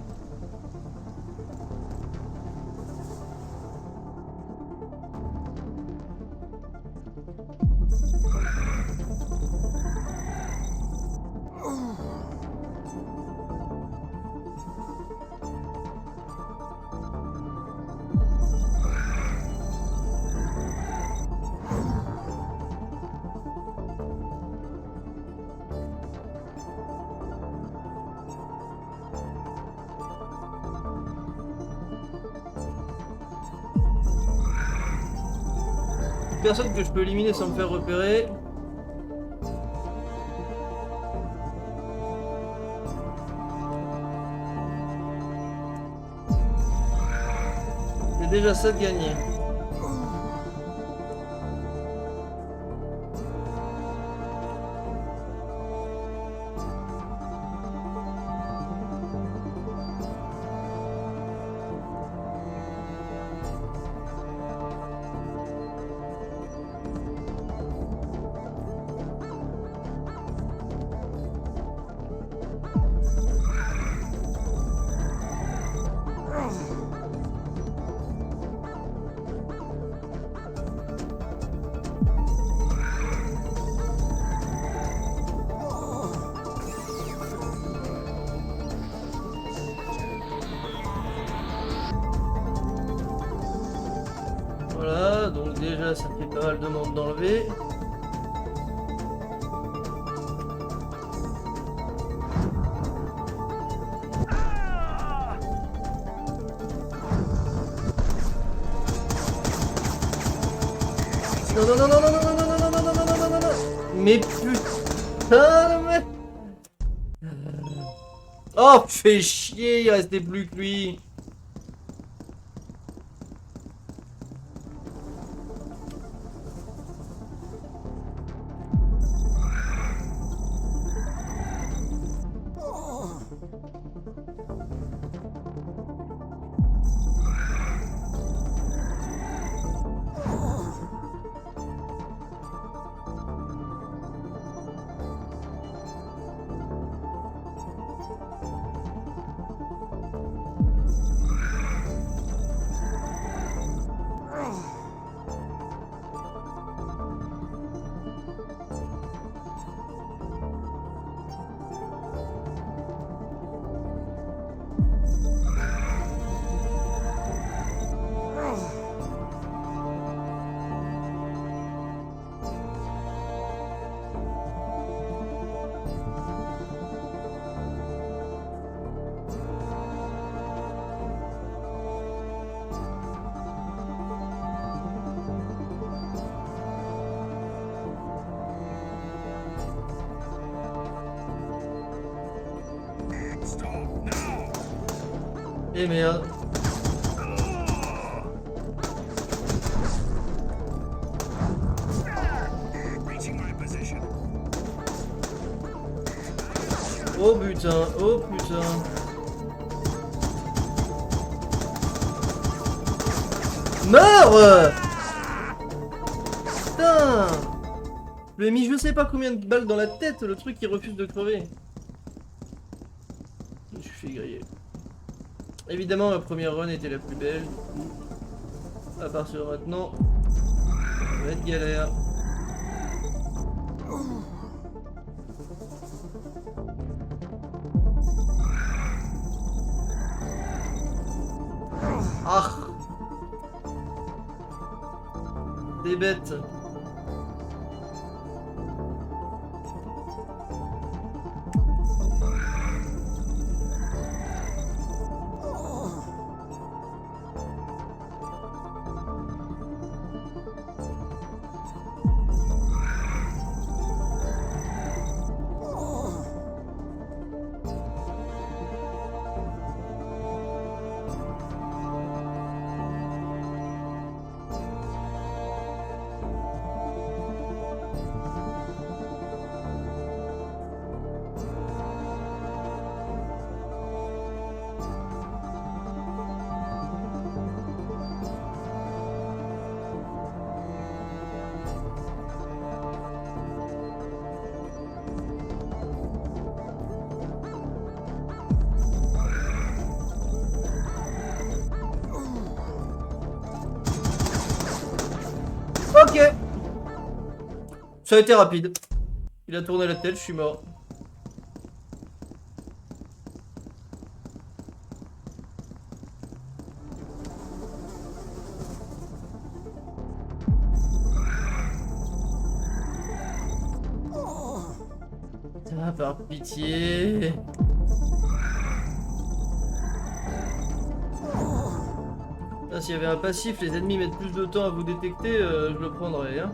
Personne que je peux éliminer sans me faire repérer. C'est déjà ça de gagner. déjà, ça fait pas mal de monde d'enlever. Non, non, non, non, non, non, non, non, non, non, non, non, non, non, non. Mais putain de merde. Oh, fais chier, il restait plus que lui. Eh merde. Oh putain, oh putain. Meurs! Putain! Je lui ai mis je sais pas combien de balles dans la tête, le truc qui refuse de crever. Je me suis fait griller. Évidemment, ma première run était la plus belle. À partir de maintenant, ça va être galère. Ah! Des bêtes. Ok. Ça a été rapide. Il a tourné la tête, je suis mort. Ça va, par pitié. Ah, s'il y avait un passif, les ennemis mettent plus de temps à vous détecter, je le prendrais. Hein.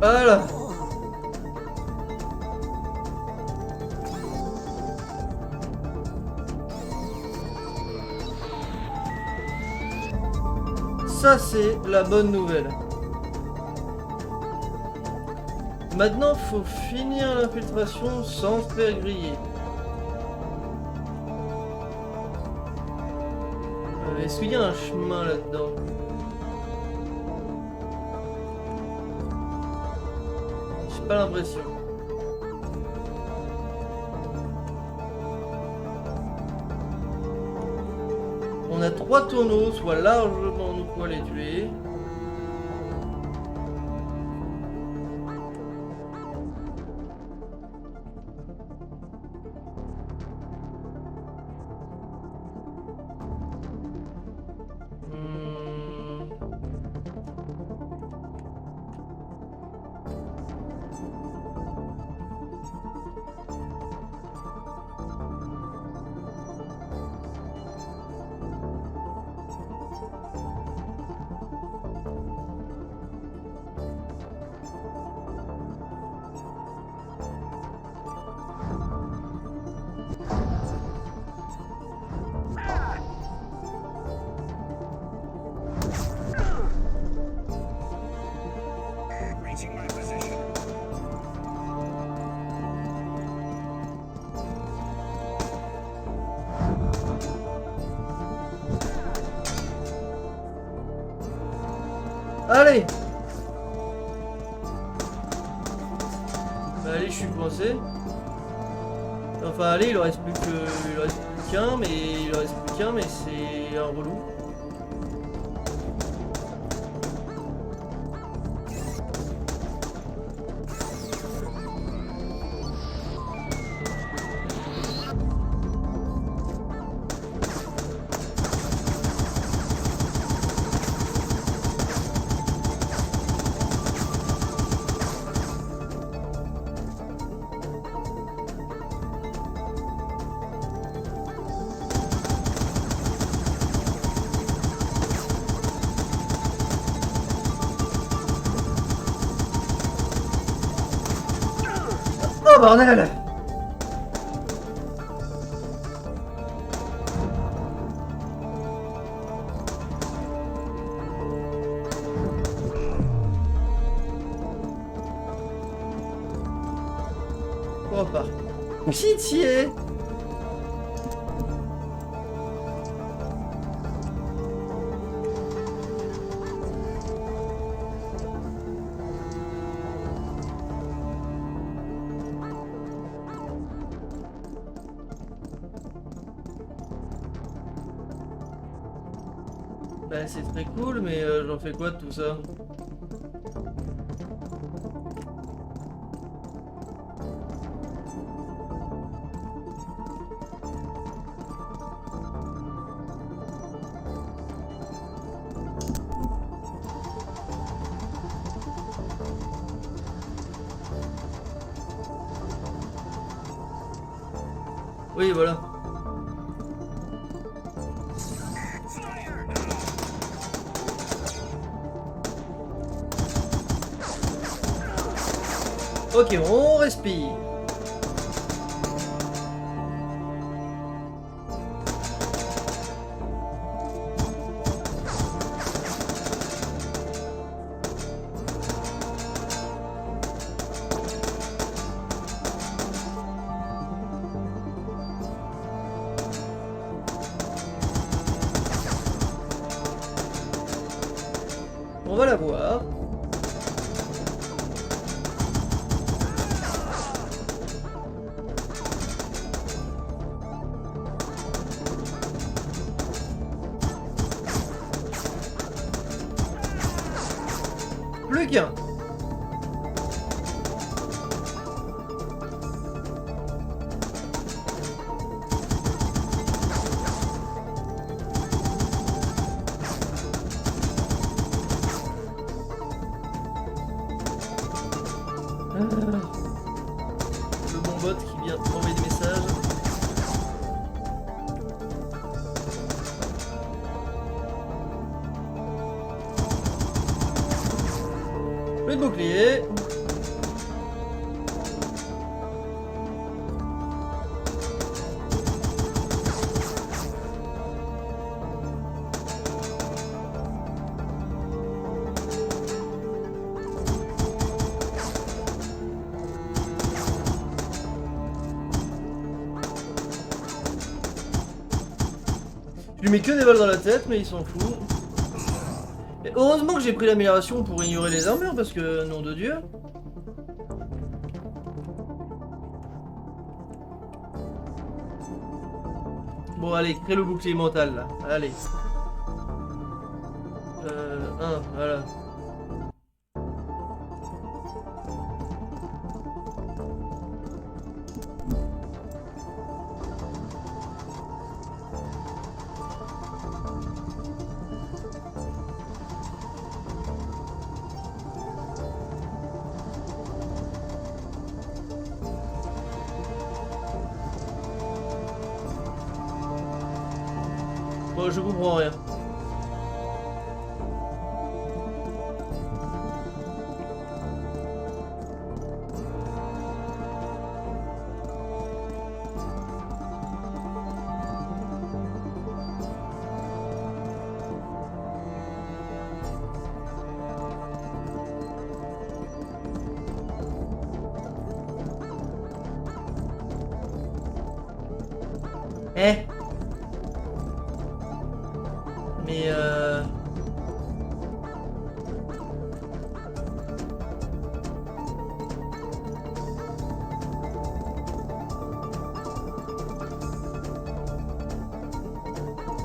Voilà. Ça c'est la bonne nouvelle. Maintenant faut finir l'infiltration sans se faire griller. Est-ce qu'il y a un chemin là-dedans? J'ai pas l'impression. On a 3 tonneaux, soit largement de quoi les tuer. Allez! Bah allez, je suis coincé. Enfin allez, il en reste plus qu'un, mais c'est un relou. Oh bordel! On repart. Pitié! Bah c'est très cool, mais j'en fais quoi de tout ça? Oui, voilà. Ok, on respire. On va la voir. Plus qu'un. Le bon bot qui vient envoyer des messages. Le bouclier. lui met que des balles dans la tête, mais il s'en fout. Et heureusement que j'ai pris l'amélioration pour ignorer les armures, parce que, nom de Dieu. Bon, allez, crée le bouclier mental, là. Allez. 1, voilà. Bon, je comprends rien. Eh? Mais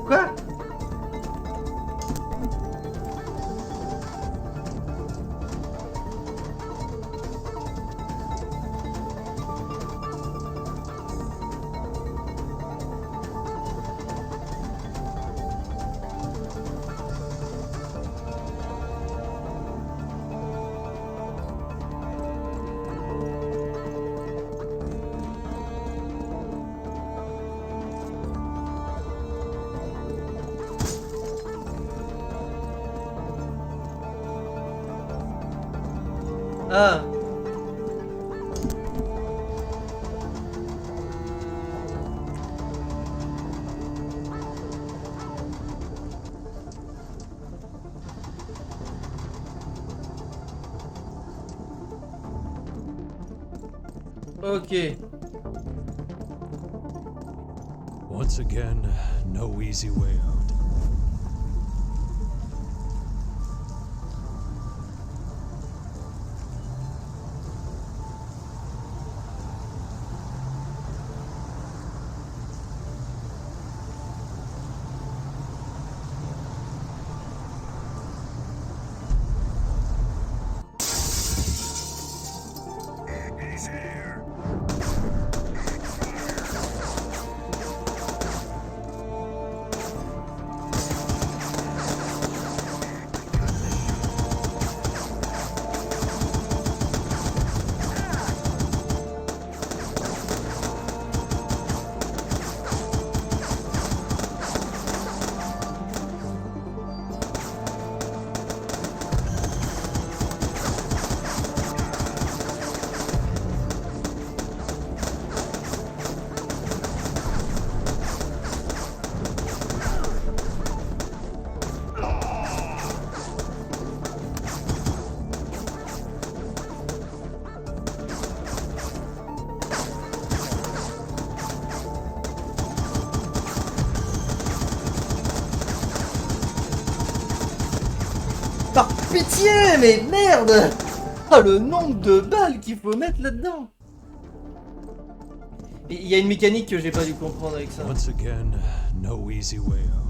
Quoi? Ah. Ok. Once again, no easy way out. Par pitié, mais merde! Ah, le nombre de balles qu'il faut mettre là-dedans! Il y a une mécanique que j'ai pas dû comprendre avec ça. Once again, no easy way out.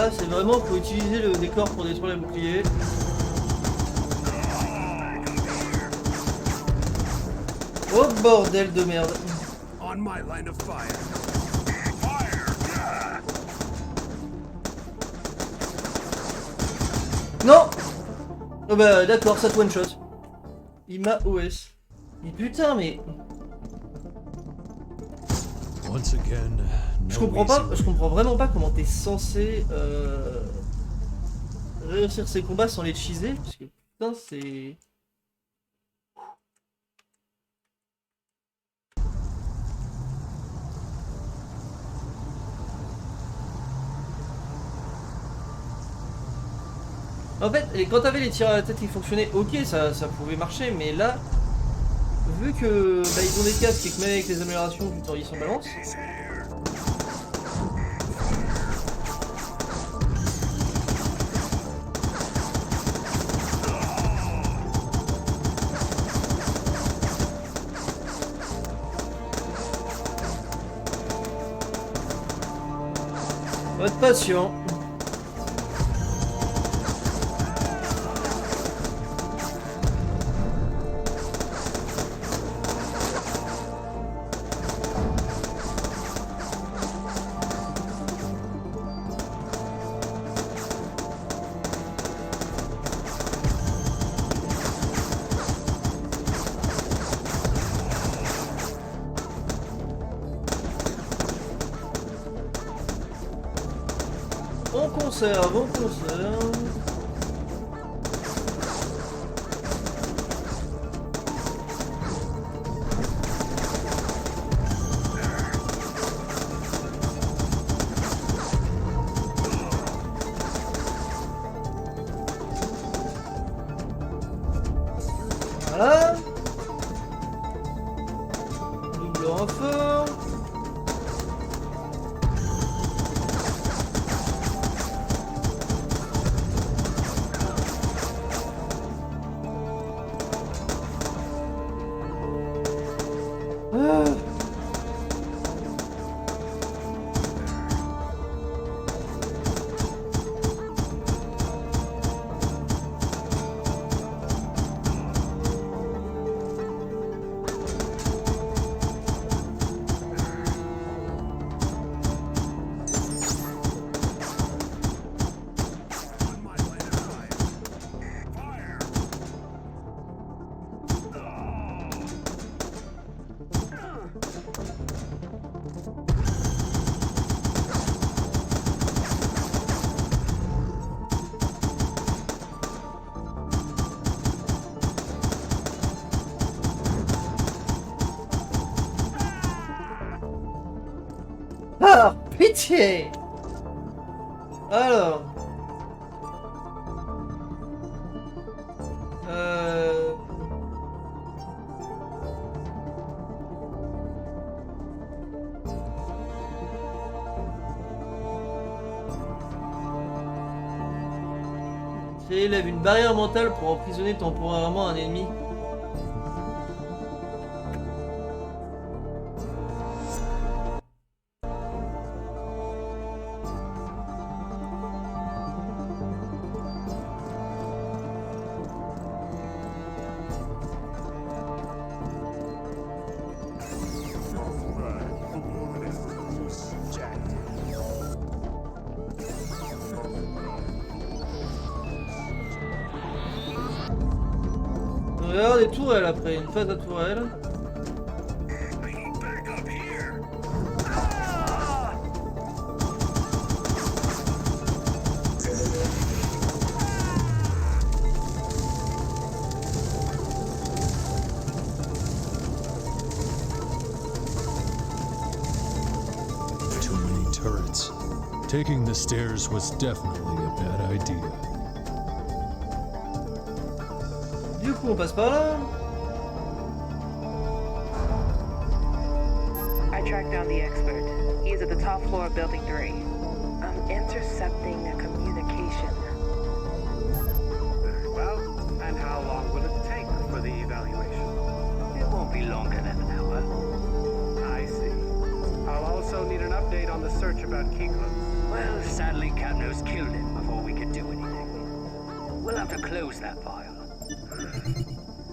Là, c'est vraiment qu'il faut utiliser le décor pour détruire les boucliers. Oh bordel de merde. On my line of fire. Non. Oh bah d'accord, ça te one shot. Il m'a OS. Mais putain, mais... Once again, Je no comprends pas, easy je comprends vraiment pas comment t'es censé réussir ces combats sans les cheeser, parce que putain c'est... En fait, quand t'avais les tirs à la tête qui fonctionnaient, ok, ça pouvait marcher, mais là, vu que bah, ils ont des casques et que même avec les améliorations du temps ils s'en balancent. Faut être patient. On conserve, on conserve. Voilà. Double renfort. Par pitié. Alors. Élève une barrière mentale pour emprisonner temporairement un ennemi. On va avoir des tourelles après, une phase à tourelles. Too many turrets. Taking the stairs was definitely a bad idea. Du coup, on passe par là. I tracked down the expert. He's at the top floor of Building 3. I'm intercepting a communication. Very well. And how long will it take for the evaluation? It won't be longer than an hour. I see. I'll also need an update update on the search about Kiklos? Well, sadly, Capnos killed him before we could do anything. We'll have to close that file.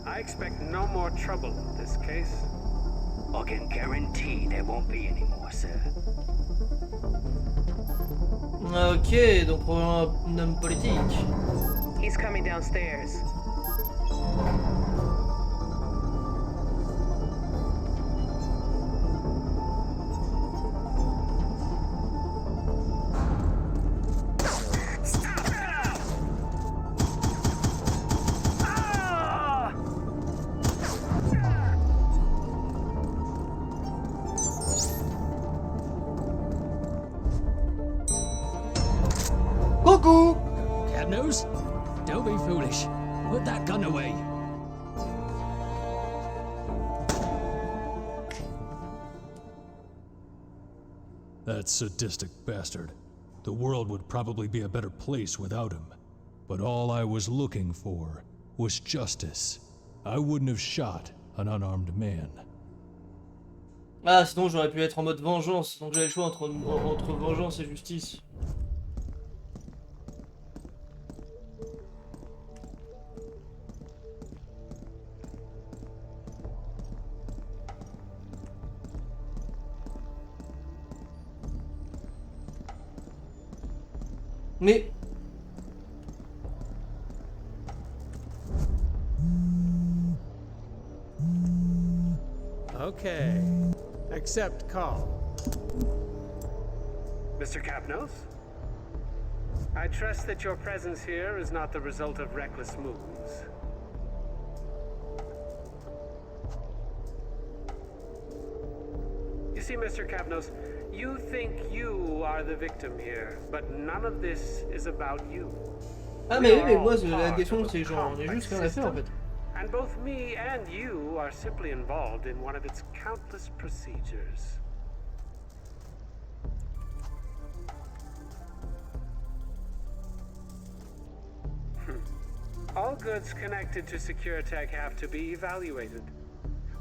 I expect no more trouble in this case. I can guarantee there won't be any more, sir. Ok, donc un homme politique. He's coming downstairs. Coucou! Capnos, don't be foolish. Put that gun away. That sadistic bastard. The world would probably be a better place without him. But all I was looking for was justice. I wouldn't have shot an unarmed man. Ah, sinon j'aurais pu être en mode vengeance, donc j'avais le choix entre vengeance et justice. Mais... Okay. Accept call. Mr. Capnos? I trust that your presence here is not the result of reckless moves. You see, Mr. Capnos, you think you are the victim here, but none of this is about you. Ah mais oui, mais moi la question c'est genre, j'ai juste rien à faire en fait. And both me and you are simply involved in one of its countless procedures. All goods connected to SecureTech have to be evaluated.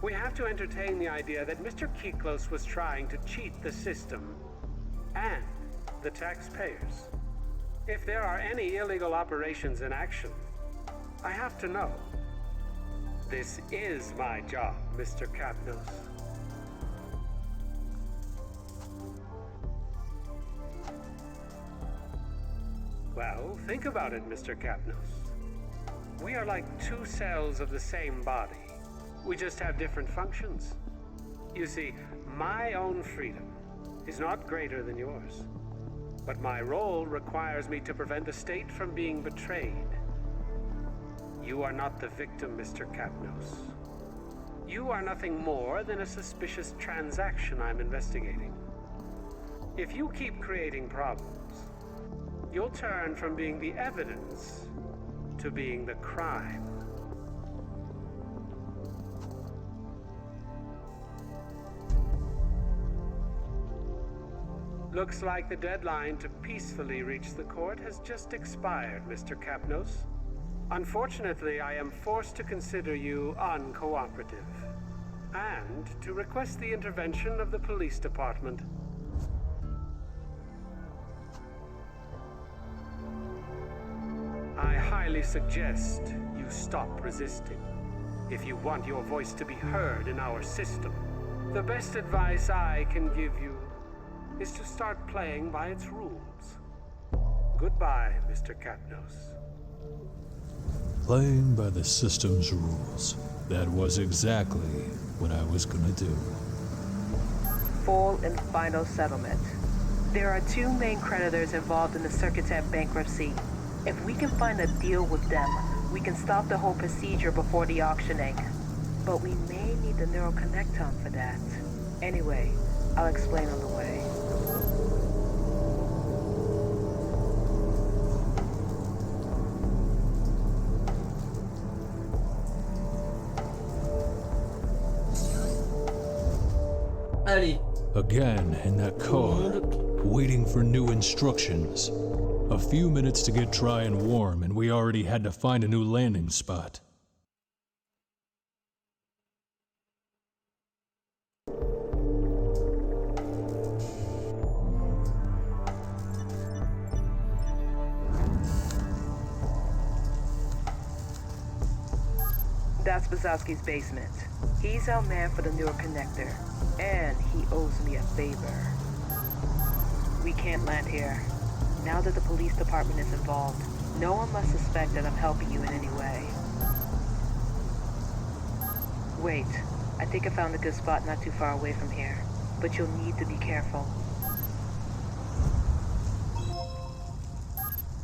We have to entertain the idea that Mr. Kiklos was trying to cheat the system and the taxpayers. If there are any illegal operations in action, I have to know. This is my job, Mr. Capnos. Well, think about it, Mr. Capnos. We are like two cells of the same body. We just have different functions. You see, my own freedom is not greater than yours. But my role requires me to prevent the state from being betrayed. You are not the victim, Mr. Capnos. You are nothing more than a suspicious transaction I'm investigating. If you keep creating problems, you'll turn from being the evidence to being the crime. Looks like the deadline to peacefully reach the court has just expired, Mr. Capnos. Unfortunately, I am forced to consider you uncooperative, and to request the intervention of the police department. I highly suggest you stop resisting. If you want your voice to be heard in our system, the best advice I can give you is to start playing by its rules. Goodbye, Mr. Capnos. Playing by the system's rules. That was exactly what I was gonna do. Full and final settlement. There are two main creditors involved in the SecureTech bankruptcy. If we can find a deal with them, we can stop the whole procedure before the auctioning. But we may need the neural connectome for that. Anyway, I'll explain on the way. Allez. Again in that car, waiting for new instructions. A few minutes to get dry and warm, and we already had to find a new landing spot. That's Bazowski's basement. He's our man for the neural connector, and he owes me a favor. We can't land here. Now that the police department is involved, no one must suspect that I'm helping you in any way. Wait, I think I found a good spot not too far away from here, but you'll need to be careful.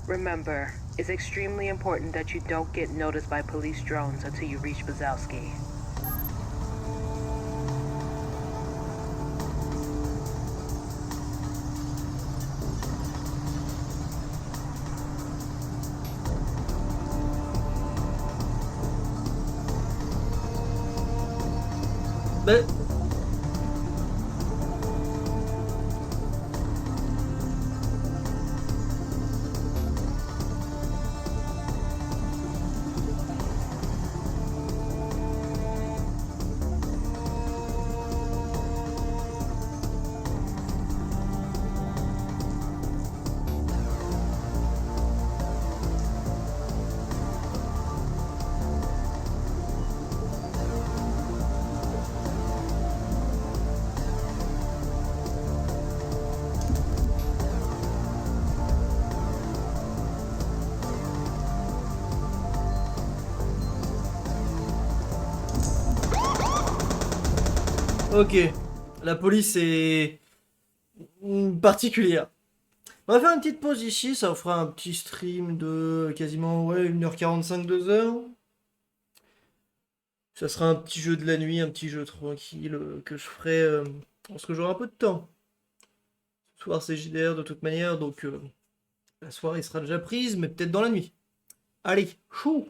Remember, it's extremely important that you don't get noticed by police drones until you reach Bazowski. Mais... Ok, la police est particulière. On va faire une petite pause ici, ça vous fera un petit stream de quasiment ouais, 1h45, 2h. Ça sera un petit jeu de la nuit, un petit jeu tranquille que je ferai parce que j'aurai un peu de temps. Ce soir c'est JDR de toute manière, donc la soirée sera déjà prise, mais peut-être dans la nuit. Allez, chou!